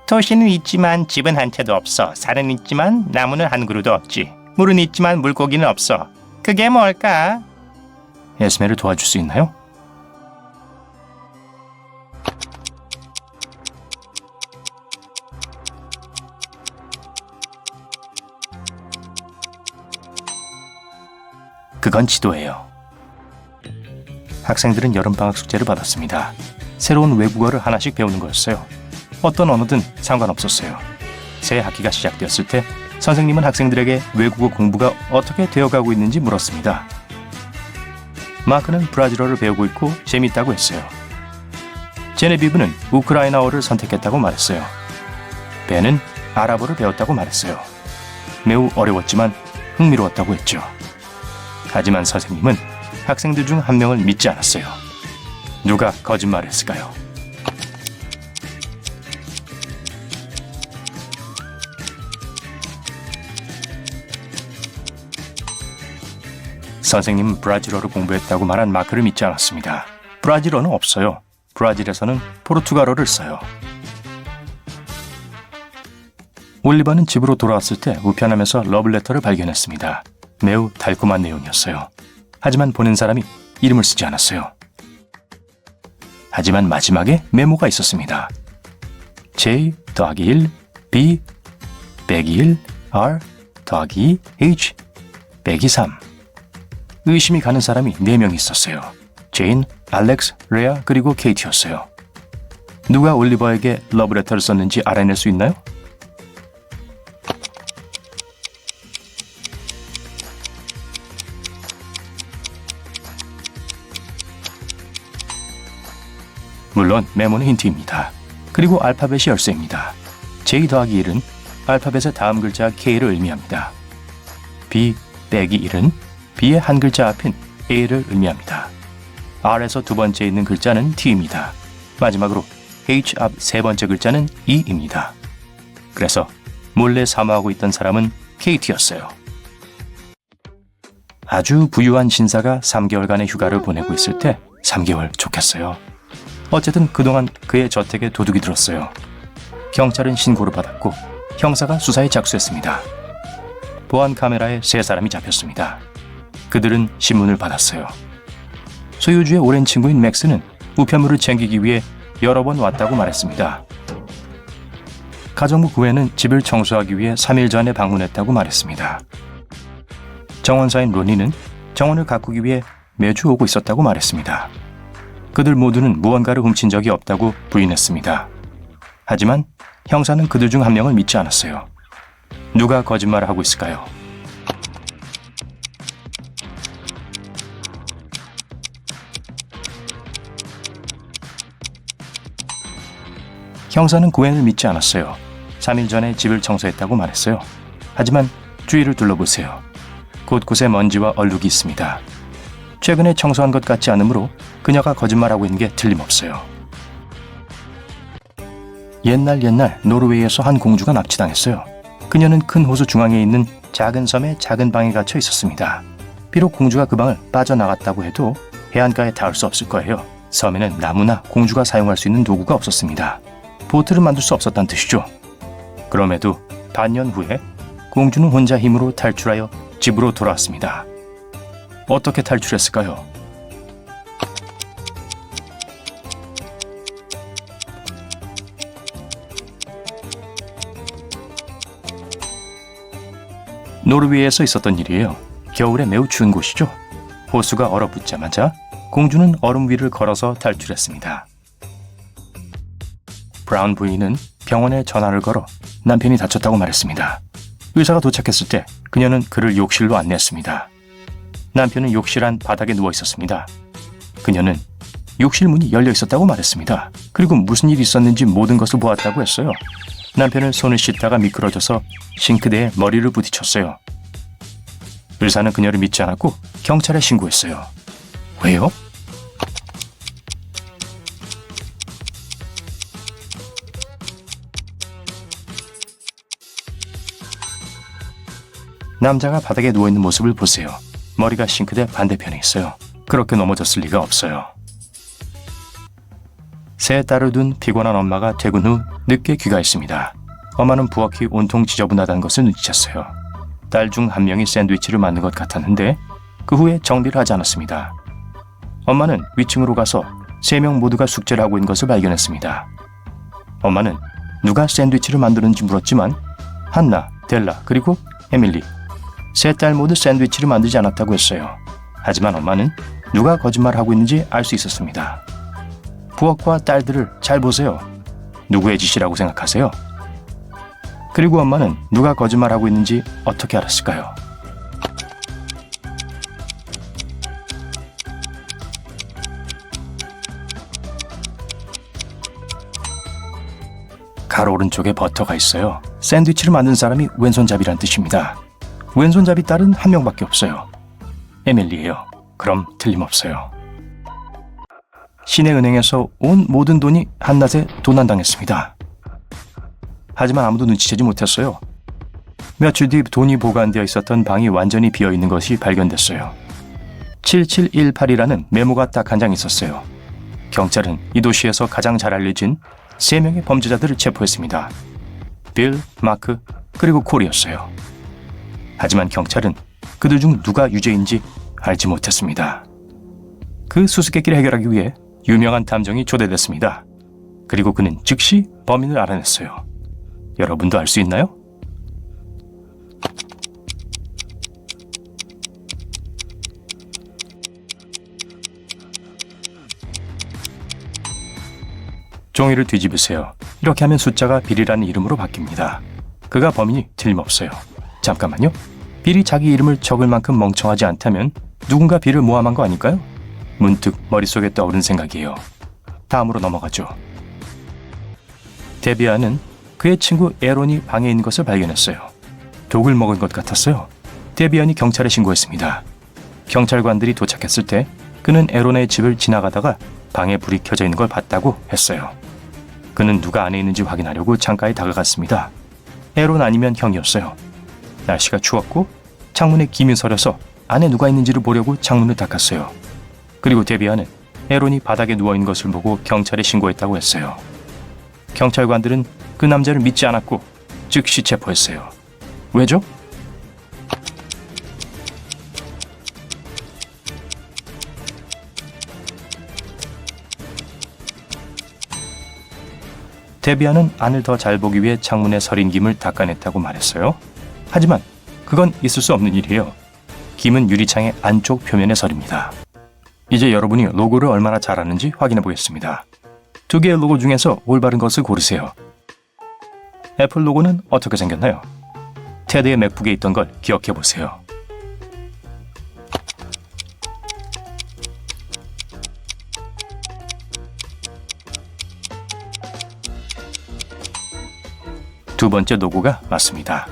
도시는 있지만 집은 한 채도 없어. 산은 있지만 나무는 한 그루도 없지. 물은 있지만 물고기는 없어. 그게 뭘까? 에스맨을 도와줄 수 있나요? 그건 지도예요. 학생들은 여름방학 숙제를 받았습니다. 새로운 외국어를 하나씩 배우는 거였어요. 어떤 언어든 상관없었어요. 새 학기가 시작되었을 때 선생님은 학생들에게 외국어 공부가 어떻게 되어가고 있는지 물었습니다. 마크는 브라질어를 배우고 있고 재밌다고 했어요. 제네비브는 우크라이나어를 선택했다고 말했어요. 벤은 아랍어를 배웠다고 말했어요. 매우 어려웠지만 흥미로웠다고 했죠. 하지만 선생님은 학생들 중 한 명을 믿지 않았어요. 누가 거짓말했을까요? 선생님은 브라질어를 공부했다고 말한 마크를 믿지 않았습니다. 브라질어는 없어요. 브라질에서는 포르투갈어를 써요. 올리버는 집으로 돌아왔을 때 우편함에서 러블레터를 발견했습니다. 매우 달콤한 내용이었어요. 하지만 보낸 사람이 이름을 쓰지 않았어요. 하지만 마지막에 메모가 있었습니다. J-1 B -1 R -H 3 의심이 가는 사람이 4명 있었어요. 제인, 알렉스, 레아 그리고 케이티였어요. 누가 올리버에게 러브레터를 썼는지 알아낼 수 있나요? 물론 메모는 힌트입니다. 그리고 알파벳이 열쇠입니다. J-1은 알파벳의 다음 글자 K를 의미합니다. B -1은 B의 한 글자 앞인 A를 의미합니다. R에서 두 번째 있는 글자는 T입니다. 마지막으로 H 앞 세 번째 글자는 E입니다. 그래서 몰래 사모하고 있던 사람은 KT였어요. 아주 부유한 신사가 3개월간의 휴가를 보내고 있을 때 3개월 좋겠어요. 어쨌든 그동안 그의 저택에 도둑이 들었어요. 경찰은 신고를 받았고 형사가 수사에 착수했습니다. 보안 카메라에 3사람이 잡혔습니다. 그들은 신문을 받았어요. 소유주의 오랜 친구인 맥스는 우편물을 챙기기 위해 여러 번 왔다고 말했습니다. 가정부 구회는 집을 청소하기 위해 3일 전에 방문했다고 말했습니다. 정원사인 로니는 정원을 가꾸기 위해 매주 오고 있었다고 말했습니다. 그들 모두는 무언가를 훔친 적이 없다고 부인했습니다. 하지만 형사는 그들 중 한 명을 믿지 않았어요. 누가 거짓말을 하고 있을까요? 형사는 구엔을 믿지 않았어요. 3일 전에 집을 청소했다고 말했어요. 하지만 주위를 둘러보세요. 곳곳에 먼지와 얼룩이 있습니다. 최근에 청소한 것 같지 않으므로 그녀가 거짓말하고 있는 게 틀림없어요. 옛날 노르웨이에서 한 공주가 납치당했어요. 그녀는 큰 호수 중앙에 있는 작은 섬의 작은 방에 갇혀 있었습니다. 비록 공주가 그 방을 빠져나갔다고 해도 해안가에 닿을 수 없을 거예요. 섬에는 나무나 공주가 사용할 수 있는 도구가 없었습니다. 보트를 만들 수 없었다는 뜻이죠. 그럼에도 반년 후에 공주는 혼자 힘으로 탈출하여 집으로 돌아왔습니다. 어떻게 탈출했을까요? 노르웨이에서 있었던 일이에요. 겨울에 매우 추운 곳이죠. 호수가 얼어붙자마자 공주는 얼음 위를 걸어서 탈출했습니다. 브라운 부인은 병원에 전화를 걸어 남편이 다쳤다고 말했습니다. 의사가 도착했을 때 그녀는 그를 욕실로 안내했습니다. 남편은 욕실 안 바닥에 누워 있었습니다. 그녀는 욕실 문이 열려 있었다고 말했습니다. 그리고 무슨 일이 있었는지 모든 것을 보았다고 했어요. 남편은 손을 씻다가 미끄러져서 싱크대에 머리를 부딪혔어요. 의사는 그녀를 믿지 않았고 경찰에 신고했어요. 왜요? 남자가 바닥에 누워있는 모습을 보세요. 머리가 싱크대 반대편에 있어요. 그렇게 넘어졌을 리가 없어요. 세 딸을 둔 피곤한 엄마가 퇴근 후 늦게 귀가했습니다. 엄마는 부엌이 온통 지저분하다는 것을 눈치챘어요. 딸 중 한 명이 샌드위치를 만든 것 같았는데 그 후에 정리를 하지 않았습니다. 엄마는 위층으로 가서 3명 모두가 숙제를 하고 있는 것을 발견했습니다. 엄마는 누가 샌드위치를 만드는지 물었지만 한나, 델라 그리고 에밀리 세 딸 모두 샌드위치를 만들지 않았다고 했어요. 하지만 엄마는 누가 거짓말하고 있는지 알 수 있었습니다. 부엌과 딸들을 잘 보세요. 누구의 짓이라고 생각하세요? 그리고 엄마는 누가 거짓말하고 있는지 어떻게 알았을까요? 가로 오른쪽에 버터가 있어요. 샌드위치를 만든 사람이 왼손잡이란 뜻입니다. 왼손잡이 딸은 한 명밖에 없어요. 에밀리예요. 그럼 틀림없어요. 시내은행에서 온 모든 돈이 한낮에 도난당했습니다. 하지만 아무도 눈치채지 못했어요. 며칠 뒤 돈이 보관되어 있었던 방이 완전히 비어있는 것이 발견됐어요. 7718이라는 메모가 딱 한 장 있었어요. 경찰은 이 도시에서 가장 잘 알려진 3명의 범죄자들을 체포했습니다. 빌, 마크, 그리고 콜이었어요. 하지만 경찰은 그들 중 누가 유죄인지 알지 못했습니다. 그 수수께끼를 해결하기 위해 유명한 탐정이 초대됐습니다. 그리고 그는 즉시 범인을 알아냈어요. 여러분도 알 수 있나요? 종이를 뒤집으세요. 이렇게 하면 숫자가 빌이라는 이름으로 바뀝니다. 그가 범인이 틀림없어요. 잠깐만요. 빌이 자기 이름을 적을 만큼 멍청하지 않다면 누군가 빌을 모함한 거 아닐까요? 문득 머릿속에 떠오른 생각이에요. 다음으로 넘어가죠. 데비아는 그의 친구 에론이 방에 있는 것을 발견했어요. 독을 먹은 것 같았어요. 데비안이 경찰에 신고했습니다. 경찰관들이 도착했을 때 그는 에론의 집을 지나가다가 방에 불이 켜져 있는 걸 봤다고 했어요. 그는 누가 안에 있는지 확인하려고 창가에 다가갔습니다. 에론 아니면 형이었어요. 날씨가 추웠고 창문에 김이 서려서 안에 누가 있는지를 보려고 창문을 닦았어요. 그리고 데비아는 에론이 바닥에 누워있는 것을 보고 경찰에 신고했다고 했어요. 경찰관들은 그 남자를 믿지 않았고 즉시 체포했어요. 왜죠? 데비아는 안을 더 잘 보기 위해 창문에 서린 김을 닦아냈다고 말했어요. 하지만 그건 있을 수 없는 일이에요. 김은 유리창의 안쪽 표면에 서립니다. 이제 여러분이 로고를 얼마나 잘 아는지 확인해 보겠습니다. 2개의 로고 중에서 올바른 것을 고르세요. 애플 로고는 어떻게 생겼나요? 테드의 맥북에 있던 걸 기억해 보세요. 두 번째 로고가 맞습니다.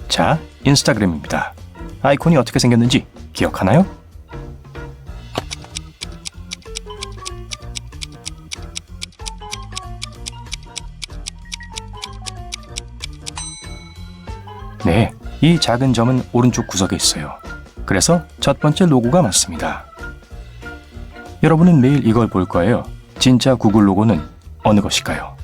자, 인스타그램입니다. 아이콘이 어떻게 생겼는지 기억하나요? 네, 이 작은 점은 오른쪽 구석에 있어요. 그래서 첫 번째 로고가 맞습니다. 여러분은 매일 이걸 볼 거예요. 진짜 구글 로고는 어느 것일까요?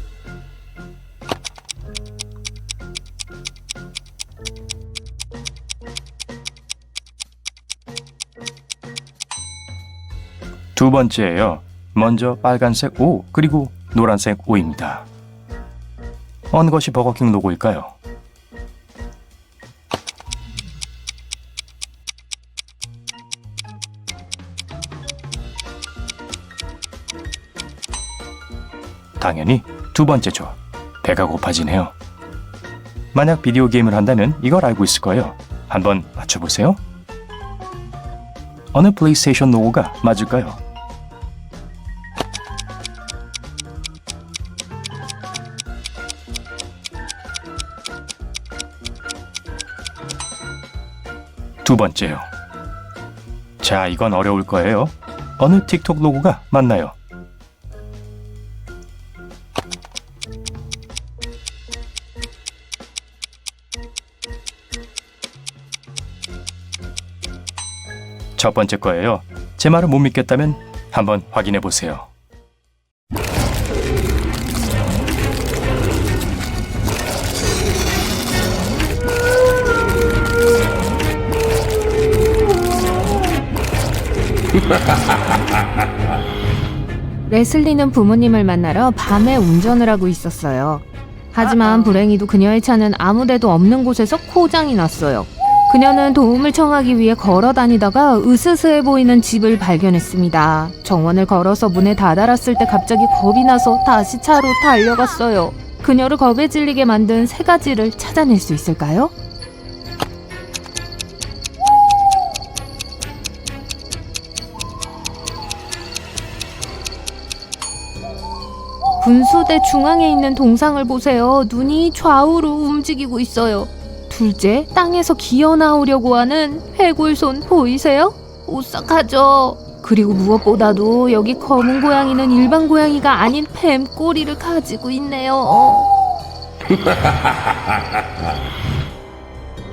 두 번째예요. 먼저 빨간색 O 그리고 노란색 O입니다. 어느 것이 버거킹 로고일까요? 당연히 두 번째죠. 배가 고파지네요. 만약 비디오 게임을 한다면 이걸 알고 있을 거예요. 한번 맞춰보세요. 어느 플레이스테이션 로고가 맞을까요? 두 번째요. 자, 이건 어려울 거예요. 어느 틱톡 로고가 맞나요? 첫 번째 거예요. 제 말을 못 믿겠다면 한번 확인해 보세요. 레슬리는 부모님을 만나러 밤에 운전을 하고 있었어요. 하지만 불행히도 그녀의 차는 아무데도 없는 곳에서 고장이 났어요. 그녀는 도움을 청하기 위해 걸어 다니다가 으스스해 보이는 집을 발견했습니다. 정원을 걸어서 문에 다다랐을 때 갑자기 겁이 나서 다시 차로 달려갔어요. 그녀를 겁에 질리게 만든 3가지를 찾아낼 수 있을까요? 분수대 중앙에 있는 동상을 보세요. 눈이 좌우로 움직이고 있어요. 둘째, 땅에서 기어 나오려고 하는 해골손 보이세요? 오싹하죠? 그리고 무엇보다도 여기 검은 고양이는 일반 고양이가 아닌 뱀 꼬리를 가지고 있네요.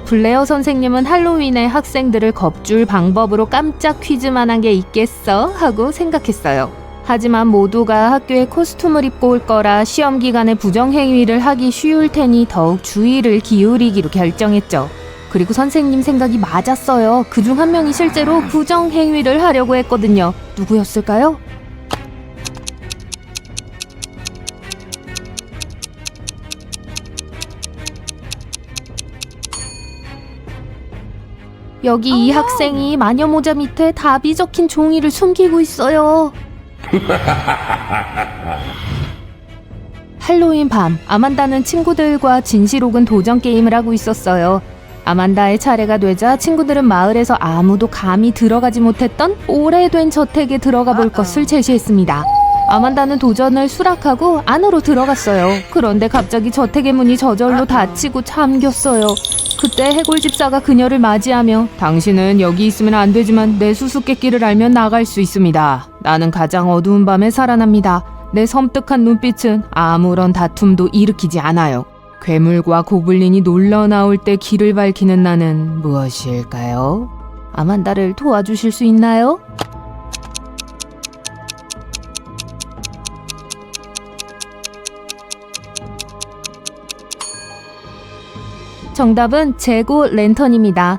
블레어 선생님은 할로윈에 학생들을 겁줄 방법으로 깜짝 퀴즈만한 게 있겠어? 하고 생각했어요. 하지만 모두가 학교에 코스튬을 입고 올 거라 시험 기간에 부정행위를 하기 쉬울 테니 더욱 주의를 기울이기로 결정했죠. 그리고 선생님 생각이 맞았어요. 그중 한 명이 실제로 부정행위를 하려고 했거든요. 누구였을까요? 여기 이 학생이 마녀 모자 밑에 답이 적힌 종이를 숨기고 있어요. 할로윈 밤, 아만다는 친구들과 진실 혹은 도전 게임을 하고 있었어요. 아만다의 차례가 되자 친구들은 마을에서 아무도 감히 들어가지 못했던 오래된 저택에 들어가 볼 것을 제시했습니다. 아만다는 도전을 수락하고 안으로 들어갔어요. 그런데 갑자기 저택의 문이 저절로 닫히고 잠겼어요. 그때 해골 집사가 그녀를 맞이하며 당신은 여기 있으면 안 되지만 내 수수께끼를 알면 나갈 수 있습니다. 나는 가장 어두운 밤에 살아납니다. 내 섬뜩한 눈빛은 아무런 다툼도 일으키지 않아요. 괴물과 고블린이 놀러 나올 때 길을 밝히는 나는 무엇일까요? 아만다를 도와주실 수 있나요? 정답은 재고 랜턴입니다.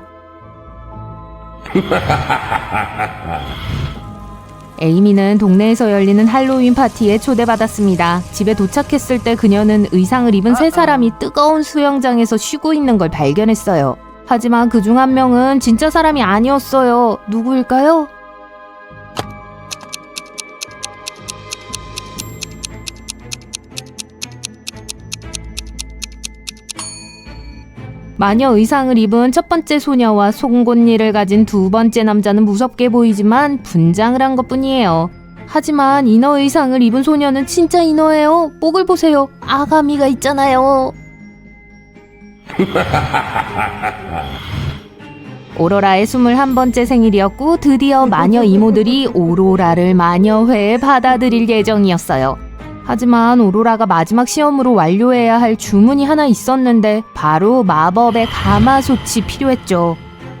에이미는 동네에서 열리는 할로윈 파티에 초대받았습니다. 집에 도착했을 때 그녀는 의상을 입은 세 사람이 뜨거운 수영장에서 쉬고 있는 걸 발견했어요. 하지만 그중 한 명은 진짜 사람이 아니었어요. 누구일까요? 마녀 의상을 입은 첫 번째 소녀와 송곳니를 가진 두 번째 남자는 무섭게 보이지만 분장을 한 것뿐이에요. 하지만 인어 의상을 입은 소녀는 진짜 인어예요. 목을 보세요. 아가미가 있잖아요. 오로라의 21번째 생일이었고 드디어 마녀 이모들이 오로라를 마녀회에 받아들일 예정이었어요. 하지만 오로라가 마지막 시험으로 완료해야 할 주문이 하나 있었는데 바로 마법의 가마솥이 필요했죠.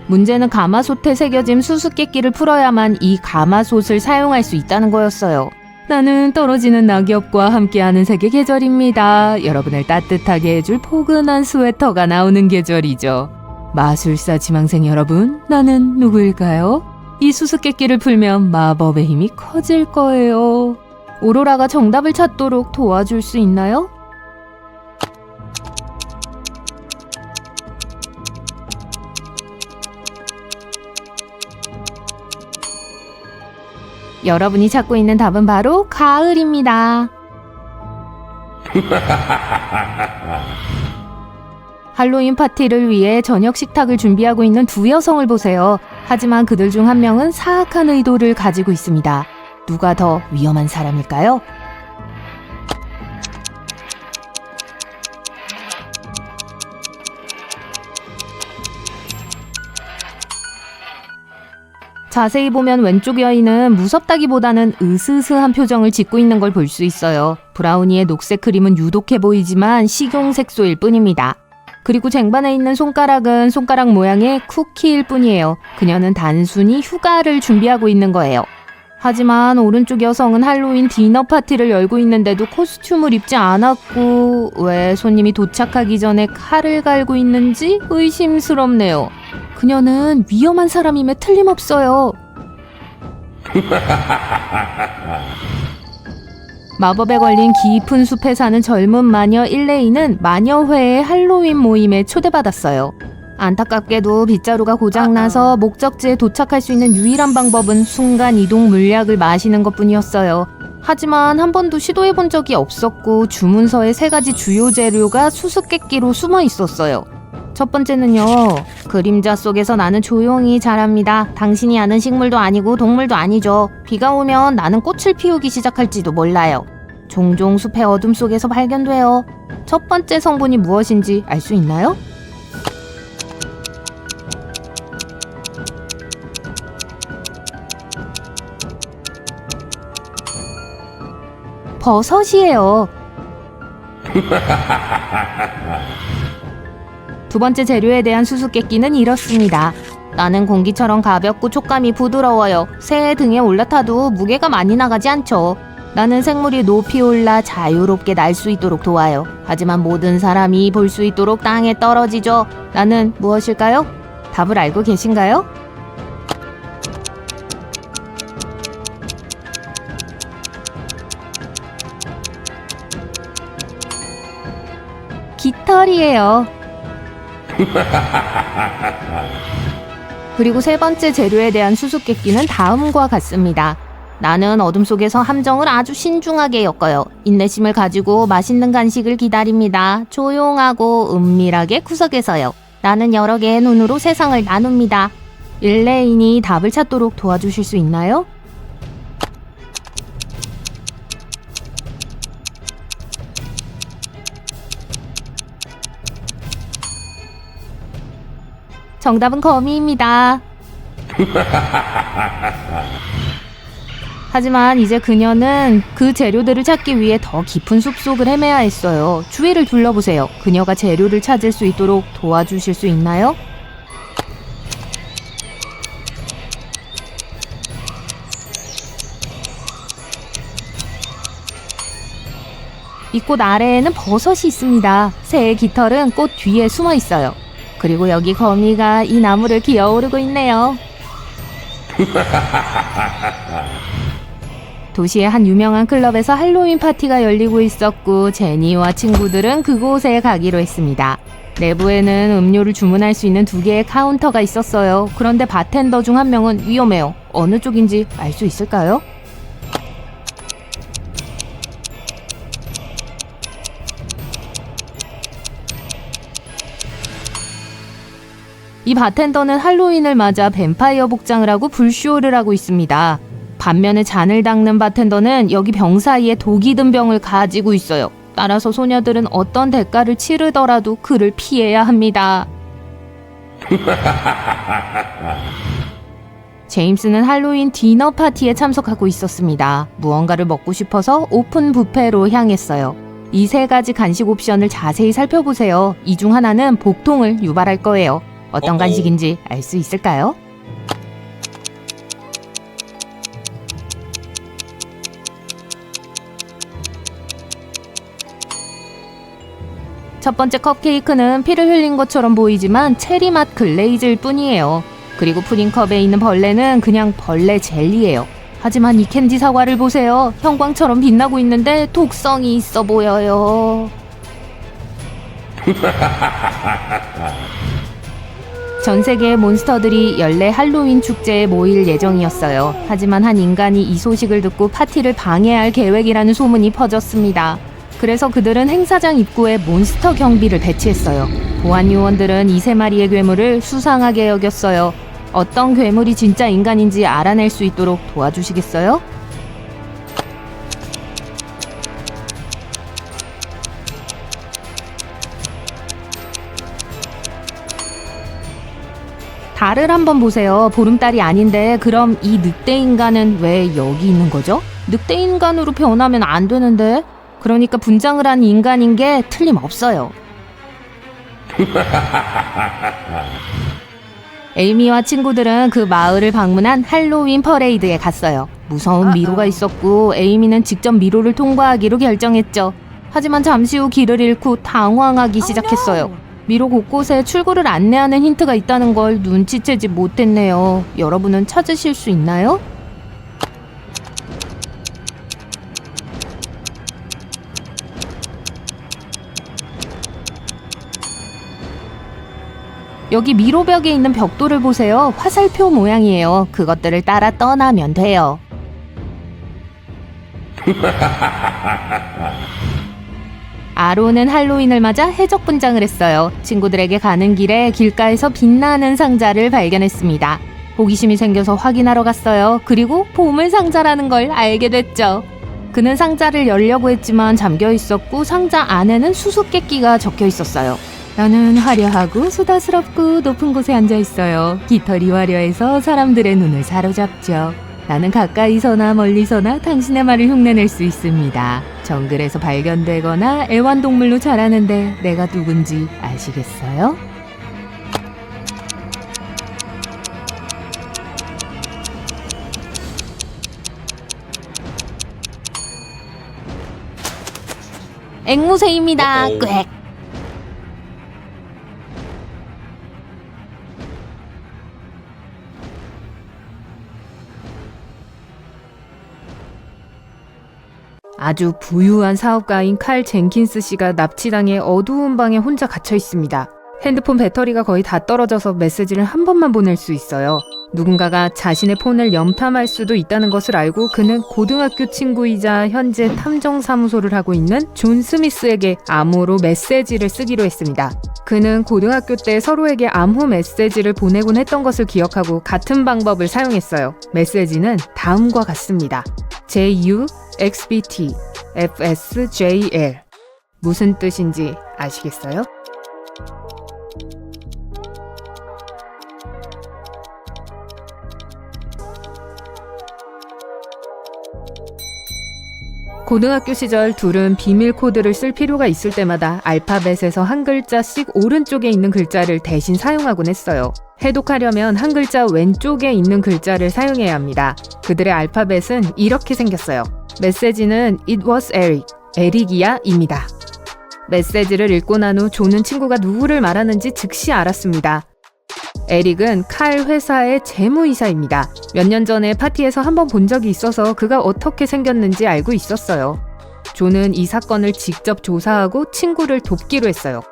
문제는 가마솥에 새겨진 수수께끼를 풀어야만 이 가마솥을 사용할 수 있다는 거였어요. 나는 떨어지는 낙엽과 함께하는 색의 계절입니다. 여러분을 따뜻하게 해줄 포근한 스웨터가 나오는 계절이죠. 마술사 지망생 여러분, 나는 누구일까요? 이 수수께끼를 풀면 마법의 힘이 커질 거예요. 오로라가 정답을 찾도록 도와줄 수 있나요? 여러분이 찾고 있는 답은 바로 가을입니다. 할로윈 파티를 위해 저녁 식탁을 준비하고 있는 두 여성을 보세요. 하지만 그들 중 한 명은 사악한 의도를 가지고 있습니다. 누가 더 위험한 사람일까요? 자세히 보면 왼쪽 여인은 무섭다기보다는 으스스한 표정을 짓고 있는 걸 볼 수 있어요. 브라우니의 녹색 크림은 유독해 보이지만 식용 색소일 뿐입니다. 그리고 쟁반에 있는 손가락은 손가락 모양의 쿠키일 뿐이에요. 그녀는 단순히 휴가를 준비하고 있는 거예요. 하지만 오른쪽 여성은 할로윈 디너 파티를 열고 있는데도 코스튬을 입지 않았고 왜 손님이 도착하기 전에 칼을 갈고 있는지 의심스럽네요. 그녀는 위험한 사람임에 틀림없어요. 마법에 걸린 깊은 숲에 사는 젊은 마녀 일레이는 마녀회의 할로윈 모임에 초대받았어요. 안타깝게도 빗자루가 고장나서 목적지에 도착할 수 있는 유일한 방법은 순간이동 물약을 마시는 것뿐이었어요. 하지만 한 번도 시도해본 적이 없었고 주문서의 3가지 주요 재료가 수수께끼로 숨어 있었어요. 첫 번째는요. 그림자 속에서 나는 조용히 자랍니다. 당신이 아는 식물도 아니고 동물도 아니죠. 비가 오면 나는 꽃을 피우기 시작할지도 몰라요. 종종 숲의 어둠 속에서 발견돼요. 첫 번째 성분이 무엇인지 알 수 있나요? 버섯이에요. 두 번째 재료에 대한 수수께끼는 이렇습니다. 나는 공기처럼 가볍고 촉감이 부드러워요. 새의 등에 올라타도 무게가 많이 나가지 않죠. 나는 생물이 높이 올라 자유롭게 날 수 있도록 도와요. 하지만 모든 사람이 볼 수 있도록 땅에 떨어지죠. 나는 무엇일까요? 답을 알고 계신가요? 깃털이에요. 그리고 세 번째 재료에 대한 수수께끼는 다음과 같습니다. 나는 어둠 속에서 함정을 아주 신중하게 엮어요. 인내심을 가지고 맛있는 간식을 기다립니다. 조용하고 은밀하게 구석에서요. 나는 여러 개의 눈으로 세상을 나눕니다. 일레인이 답을 찾도록 도와주실 수 있나요? 정답은 거미입니다. 하지만 이제 그녀는 그 재료들을 찾기 위해 더 깊은 숲속을 헤매야 했어요. 주위를 둘러보세요. 그녀가 재료를 찾을 수 있도록 도와주실 수 있나요? 이 꽃 아래에는 버섯이 있습니다. 새의 깃털은 꽃 뒤에 숨어 있어요. 그리고 여기 거미가 이 나무를 기어오르고 있네요. 도시의 한 유명한 클럽에서 할로윈 파티가 열리고 있었고 제니와 친구들은 그곳에 가기로 했습니다. 내부에는 음료를 주문할 수 있는 2개의 카운터가 있었어요. 그런데 바텐더 중 한 명은 위험해요. 어느 쪽인지 알 수 있을까요? 이 바텐더는 할로윈을 맞아 뱀파이어 복장을 하고 불쇼를 하고 있습니다. 반면에 잔을 닦는 바텐더는 여기 병 사이에 독이 든 병을 가지고 있어요. 따라서 소녀들은 어떤 대가를 치르더라도 그를 피해야 합니다. 제임스는 할로윈 디너 파티에 참석하고 있었습니다. 무언가를 먹고 싶어서 오픈 뷔페로 향했어요. 이 3가지 간식 옵션을 자세히 살펴보세요. 이 중 하나는 복통을 유발할 거예요. 어떤 간식인지 알 수 있을까요? 첫 번째 컵케이크는 피를 흘린 것처럼 보이지만 체리맛 글레이즈일 뿐이에요. 그리고 푸딩컵에 있는 벌레는 그냥 벌레 젤리예요. 하지만 이 캔디 사과를 보세요. 형광처럼 빛나고 있는데 독성이 있어 보여요. 전 세계의 몬스터들이 연례 할로윈 축제에 모일 예정이었어요. 하지만 한 인간이 이 소식을 듣고 파티를 방해할 계획이라는 소문이 퍼졌습니다. 그래서 그들은 행사장 입구에 몬스터 경비를 배치했어요. 보안 요원들은 이 3마리의 괴물을 수상하게 여겼어요. 어떤 괴물이 진짜 인간인지 알아낼 수 있도록 도와주시겠어요? 달을 한번 보세요. 보름달이 아닌데 그럼 이 늑대 인간은 왜 여기 있는 거죠? 늑대 인간으로 변하면 안 되는데? 그러니까 분장을 한 인간인 게 틀림없어요. 에이미와 친구들은 그 마을을 방문한 할로윈 퍼레이드에 갔어요. 무서운 미로가 있었고 에이미는 직접 미로를 통과하기로 결정했죠. 하지만 잠시 후 길을 잃고 당황하기 시작했어요. 미로 곳곳에 출구를 안내하는 힌트가 있다는 걸 눈치채지 못했네요. 여러분은 찾으실 수 있나요? 여기 미로벽에 있는 벽돌을 보세요. 화살표 모양이에요. 그것들을 따라 떠나면 돼요. 아론은 할로윈을 맞아 해적 분장을 했어요. 친구들에게 가는 길에 길가에서 빛나는 상자를 발견했습니다. 호기심이 생겨서 확인하러 갔어요. 그리고 보물 상자라는 걸 알게 됐죠. 그는 상자를 열려고 했지만 잠겨 있었고 상자 안에는 수수께끼가 적혀 있었어요. 나는 화려하고 수다스럽고 높은 곳에 앉아 있어요. 깃털이 화려해서 사람들의 눈을 사로잡죠. 나는 가까이서나 멀리서나 당신의 말을 흉내낼 수 있습니다. 정글에서 발견되거나 애완동물로 자라는데 내가 누군지 아시겠어요? 앵무새입니다. 꽥. 아주 부유한 사업가인 칼 젠킨스 씨가 납치당해 어두운 방에 혼자 갇혀 있습니다. 핸드폰 배터리가 거의 다 떨어져서 메시지를 한 번만 보낼 수 있어요. 누군가가 자신의 폰을 염탐할 수도 있다는 것을 알고 그는 고등학교 친구이자 현재 탐정사무소를 하고 있는 존 스미스에게 암호로 메시지를 쓰기로 했습니다. 그는 고등학교 때 서로에게 암호 메시지를 보내곤 했던 것을 기억하고 같은 방법을 사용했어요. 메시지는 다음과 같습니다. JUXBT FSJL 무슨 뜻인지 아시겠어요? 고등학교 시절 둘은 비밀 코드를 쓸 필요가 있을 때마다 알파벳에서 한 글자씩 오른쪽에 있는 글자를 대신 사용하곤 했어요. 해독하려면 한 글자 왼쪽에 있는 글자를 사용해야 합니다. 그들의 알파벳은 이렇게 생겼어요. 메시지는 It was Eric, 에릭이야 입니다. 메시지를 읽고 난 후 존은 친구가 누구를 말하는지 즉시 알았습니다. 에릭은 칼 회사의 재무이사입니다. 몇 년 전에 파티에서 한번 본 적이 있어서 그가 어떻게 생겼는지 알고 있었어요. 존은 이 사건을 직접 조사하고 친구를 돕기로 했어요.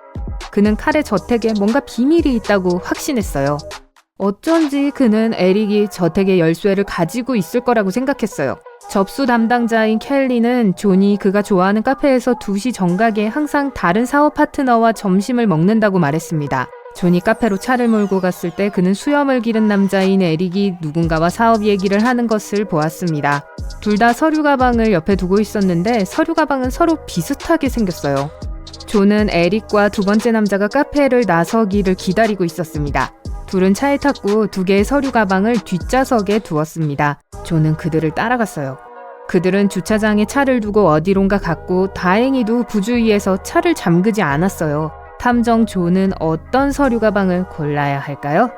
그는 칼의 저택에 뭔가 비밀이 있다고 확신했어요. 어쩐지 그는 에릭이 저택의 열쇠를 가지고 있을 거라고 생각했어요. 접수 담당자인 켈리는 존이 그가 좋아하는 카페에서 2시 정각에 항상 다른 사업 파트너와 점심을 먹는다고 말했습니다. 존이 카페로 차를 몰고 갔을 때 그는 수염을 기른 남자인 에릭이 누군가와 사업 얘기를 하는 것을 보았습니다. 둘 다 서류 가방을 옆에 두고 있었는데 서류 가방은 서로 비슷하게 생겼어요. 존은 에릭과 두 번째 남자가 카페를 나서기를 기다리고 있었습니다. 둘은 차에 탔고 2개의 서류 가방을 뒷좌석에 두었습니다. 존은 그들을 따라갔어요. 그들은 주차장에 차를 두고 어디론가 갔고 다행히도 부주의에서 차를 잠그지 않았어요. 탐정 존은 어떤 서류 가방을 골라야 할까요?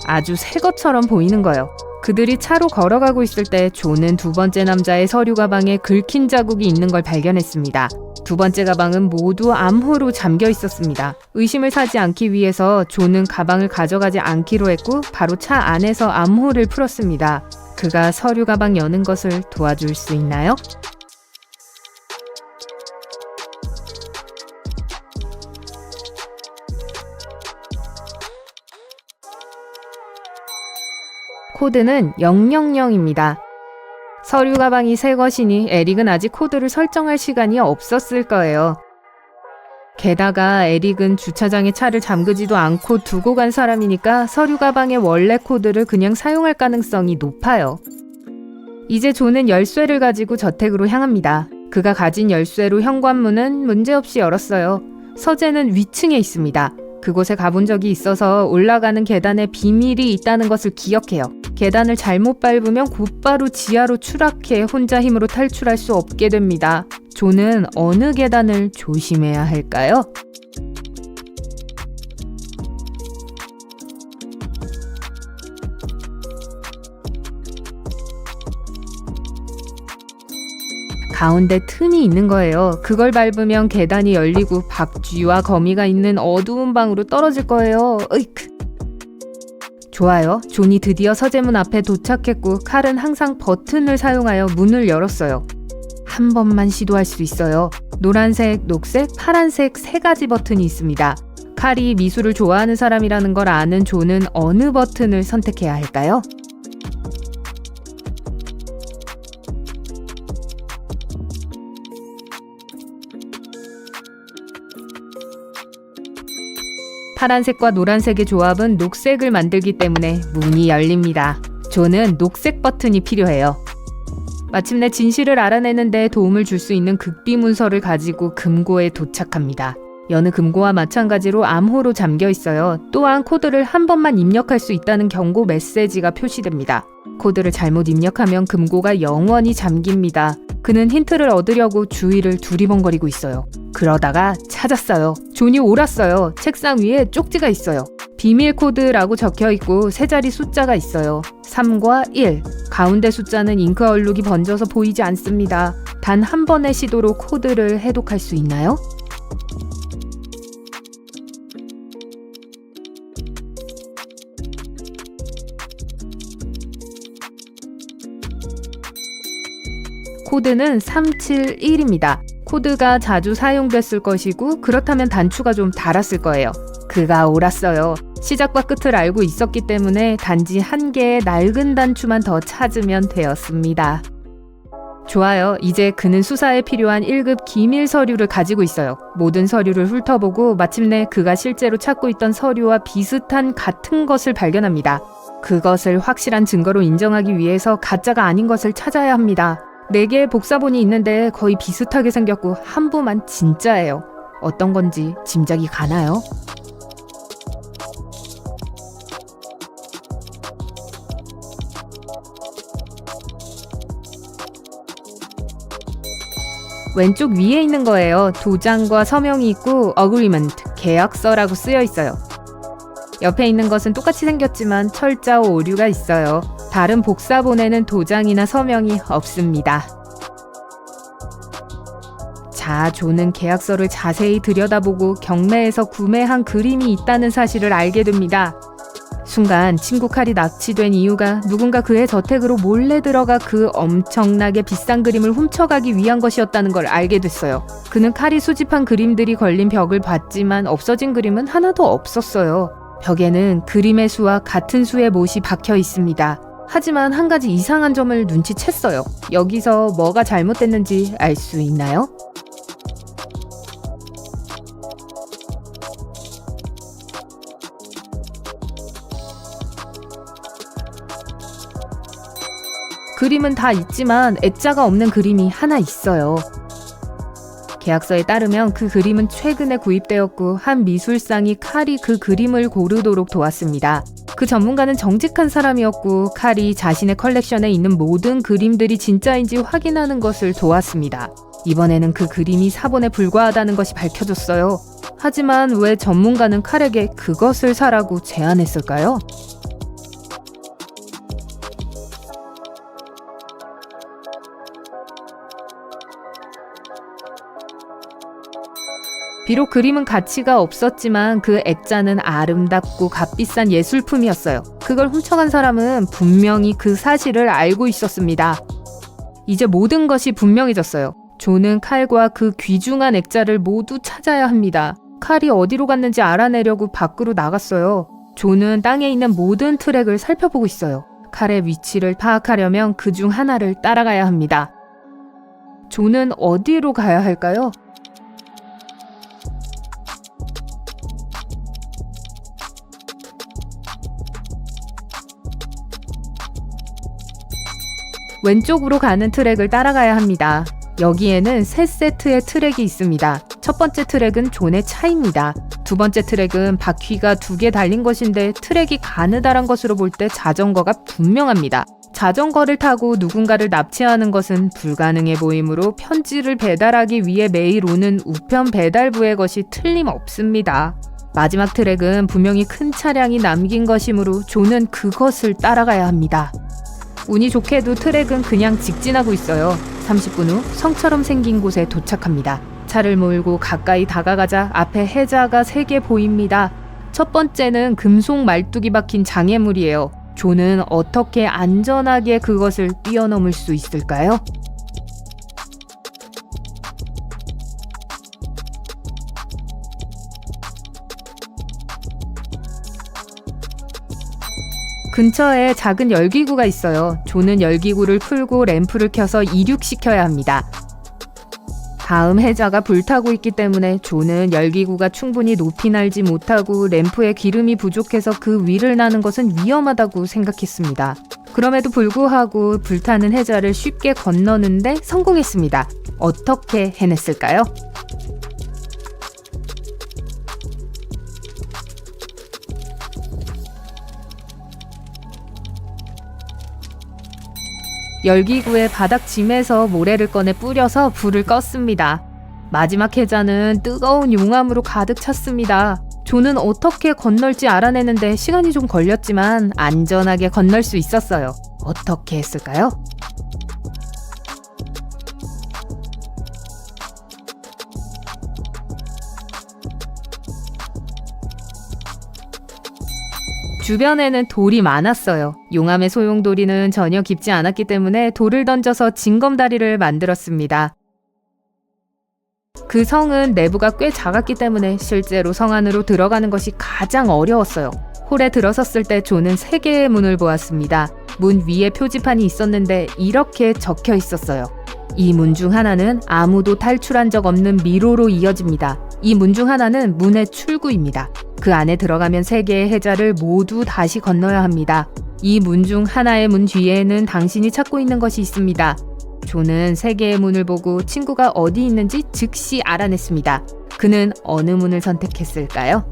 아주 새 것처럼 보이는 거예요. 그들이 차로 걸어가고 있을 때 존은 두 번째 남자의 서류 가방에 긁힌 자국이 있는 걸 발견했습니다. 두 번째 가방은 모두 암호로 잠겨 있었습니다. 의심을 사지 않기 위해서 존은 가방을 가져가지 않기로 했고 바로 차 안에서 암호를 풀었습니다. 그가 서류 가방 여는 것을 도와줄 수 있나요? 코드는 000입니다. 서류 가방이 새 것이니 에릭은 아직 코드를 설정할 시간이 없었을 거예요. 게다가 에릭은 주차장에 차를 잠그지도 않고 두고 간 사람이니까 서류 가방의 원래 코드를 그냥 사용할 가능성이 높아요. 이제 존은 열쇠를 가지고 저택으로 향합니다. 그가 가진 열쇠로 현관문은 문제없이 열었어요. 서재는 위층에 있습니다. 그곳에 가본 적이 있어서 올라가는 계단에 비밀이 있다는 것을 기억해요. 계단을 잘못 밟으면 곧바로 지하로 추락해 혼자 힘으로 탈출할 수 없게 됩니다. 존은 어느 계단을 조심해야 할까요? 가운데 틈이 있는 거예요. 그걸 밟으면 계단이 열리고 박쥐와 거미가 있는 어두운 방으로 떨어질 거예요. 으이크. 좋아요. 존이 드디어 서재문 앞에 도착했고 칼은 항상 버튼을 사용하여 문을 열었어요. 한 번만 시도할 수 있어요. 노란색, 녹색, 파란색 3가지 버튼이 있습니다. 칼이 미술을 좋아하는 사람이라는 걸 아는 존은 어느 버튼을 선택해야 할까요? 파란색과 노란색의 조합은 녹색을 만들기 때문에 문이 열립니다. 존은 녹색 버튼이 필요해요. 마침내 진실을 알아내는데 도움을 줄 수 있는 극비 문서를 가지고 금고에 도착합니다. 여느 금고와 마찬가지로 암호로 잠겨 있어요. 또한 코드를 한 번만 입력할 수 있다는 경고 메시지가 표시됩니다. 코드를 잘못 입력하면 금고가 영원히 잠깁니다. 그는 힌트를 얻으려고 주위를 두리번거리고 있어요. 그러다가 찾았어요. 존이 옳았어요. 책상 위에 쪽지가 있어요. 비밀 코드라고 적혀 있고 세 자리 숫자가 있어요. 3과 1. 가운데 숫자는 잉크 얼룩이 번져서 보이지 않습니다. 단 한 번의 시도로 코드를 해독할 수 있나요? 코드는 371입니다. 코드가 자주 사용됐을 것이고 그렇다면 단추가 좀 달았을 거예요. 그가 옳았어요. 시작과 끝을 알고 있었기 때문에 단지 한 개의 낡은 단추만 더 찾으면 되었습니다. 좋아요. 이제 그는 수사에 필요한 1급 기밀 서류를 가지고 있어요. 모든 서류를 훑어보고 마침내 그가 실제로 찾고 있던 서류와 비슷한 같은 것을 발견합니다. 그것을 확실한 증거로 인정하기 위해서 가짜가 아닌 것을 찾아야 합니다. 4개의 복사본이 있는데 거의 비슷하게 생겼고 한 부만 진짜예요. 어떤 건지 짐작이 가나요? 왼쪽 위에 있는 거예요. 도장과 서명이 있고 agreement, 계약서라고 쓰여 있어요. 옆에 있는 것은 똑같이 생겼지만 철자 오류가 있어요. 다른 복사본에는 도장이나 서명이 없습니다. 자, 존은 계약서를 자세히 들여다보고 경매에서 구매한 그림이 있다는 사실을 알게 됩니다. 순간 친구 칼이 납치된 이유가 누군가 그의 저택으로 몰래 들어가 그 엄청나게 비싼 그림을 훔쳐가기 위한 것이었다는 걸 알게 됐어요. 그는 칼이 수집한 그림들이 걸린 벽을 봤지만 없어진 그림은 하나도 없었어요. 벽에는 그림의 수와 같은 수의 못이 박혀 있습니다. 하지만 한 가지 이상한 점을 눈치챘어요. 여기서 뭐가 잘못됐는지 알 수 있나요? 그림은 다 있지만 액자가 없는 그림이 하나 있어요. 계약서에 따르면 그 그림은 최근에 구입되었고 한 미술상이 칼이 그 그림을 고르도록 도왔습니다. 그 전문가는 정직한 사람이었고 칼이 자신의 컬렉션에 있는 모든 그림들이 진짜인지 확인하는 것을 도왔습니다. 이번에는 그 그림이 사본에 불과하다는 것이 밝혀졌어요. 하지만 왜 전문가는 칼에게 그것을 사라고 제안했을까요? 비록 그림은 가치가 없었지만 그 액자는 아름답고 값비싼 예술품이었어요. 그걸 훔쳐간 사람은 분명히 그 사실을 알고 있었습니다. 이제 모든 것이 분명해졌어요. 존은 칼과 그 귀중한 액자를 모두 찾아야 합니다. 칼이 어디로 갔는지 알아내려고 밖으로 나갔어요. 존은 땅에 있는 모든 트랙을 살펴보고 있어요. 칼의 위치를 파악하려면 그 중 하나를 따라가야 합니다. 존은 어디로 가야 할까요? 왼쪽으로 가는 트랙을 따라가야 합니다. 여기에는 3세트의 트랙이 있습니다. 첫 번째 트랙은 존의 차입니다. 두 번째 트랙은 바퀴가 2개 달린 것인데 트랙이 가느다란 것으로 볼 때 자전거가 분명합니다. 자전거를 타고 누군가를 납치하는 것은 불가능해 보이므로 편지를 배달하기 위해 매일 오는 우편 배달부의 것이 틀림없습니다. 마지막 트랙은 분명히 큰 차량이 남긴 것이므로 존은 그것을 따라가야 합니다. 운이 좋게도 트랙은 그냥 직진하고 있어요. 30분 후 성처럼 생긴 곳에 도착합니다. 차를 몰고 가까이 다가가자 앞에 해자가 3개 보입니다. 첫 번째는 금속 말뚝이 박힌 장애물이에요. 존은 어떻게 안전하게 그것을 뛰어넘을 수 있을까요? 근처에 작은 열기구가 있어요. 존은 열기구를 풀고 램프를 켜서 이륙시켜야 합니다. 다음 해자가 불타고 있기 때문에 존은 열기구가 충분히 높이 날지 못하고 램프에 기름이 부족해서 그 위를 나는 것은 위험하다고 생각했습니다. 그럼에도 불구하고 불타는 해자를 쉽게 건너는데 성공했습니다. 어떻게 해냈을까요? 열기구의 바닥짐에서 모래를 꺼내 뿌려서 불을 껐습니다. 마지막 해자는 뜨거운 용암으로 가득 찼습니다. 조는 어떻게 건널지 알아내는데 시간이 좀 걸렸지만 안전하게 건널 수 있었어요. 어떻게 했을까요? 주변에는 돌이 많았어요. 용암의 소용돌이는 전혀 깊지 않았기 때문에 돌을 던져서 징검다리를 만들었습니다. 그 성은 내부가 꽤 작았기 때문에 실제로 성 안으로 들어가는 것이 가장 어려웠어요. 홀에 들어섰을 때 조는 3개의 문을 보았습니다. 문 위에 표지판이 있었는데 이렇게 적혀 있었어요. 이 문 중 하나는 아무도 탈출한 적 없는 미로로 이어집니다. 이 문 중 하나는 문의 출구입니다. 그 안에 들어가면 3개의 해자를 모두 다시 건너야 합니다. 이 문 중 하나의 문 뒤에는 당신이 찾고 있는 것이 있습니다. 조는 3개의 문을 보고 친구가 어디 있는지 즉시 알아냈습니다. 그는 어느 문을 선택했을까요?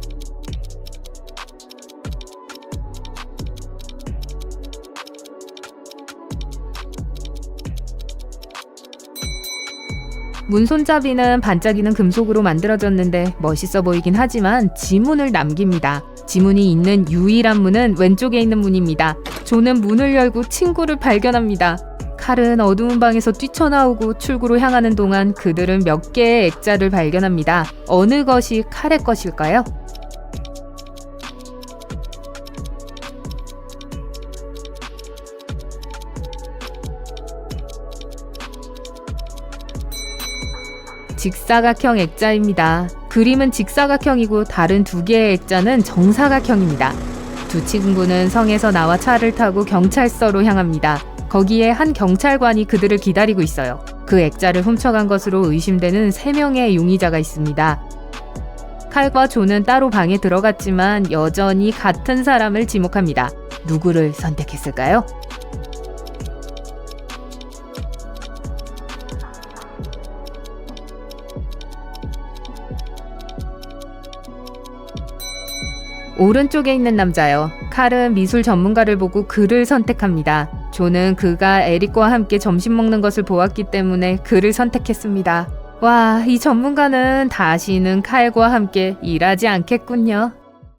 문 손잡이는 반짝이는 금속으로 만들어졌는데 멋있어 보이긴 하지만 지문을 남깁니다. 지문이 있는 유일한 문은 왼쪽에 있는 문입니다. 조는 문을 열고 친구를 발견합니다. 칼은 어두운 방에서 뛰쳐나오고 출구로 향하는 동안 그들은 몇 개의 액자를 발견합니다. 어느 것이 칼의 것일까요? 직사각형 액자입니다. 그림은 직사각형이고 다른 2개의 액자는 정사각형입니다. 두 친구는 성에서 나와 차를 타고 경찰서로 향합니다. 거기에 한 경찰관이 그들을 기다리고 있어요. 그 액자를 훔쳐간 것으로 의심되는 3명의 용의자가 있습니다. 칼과 조는 따로 방에 들어갔지만 여전히 같은 사람을 지목합니다. 누구를 선택했을까요? 오른쪽에 있는 남자요. 칼은 미술 전문가를 보고 그를 선택합니다. 조는 그가 에릭과 함께 점심 먹는 것을 보았기 때문에 그를 선택했습니다. 와, 이 전문가는 다시는 칼과 함께 일하지 않겠군요.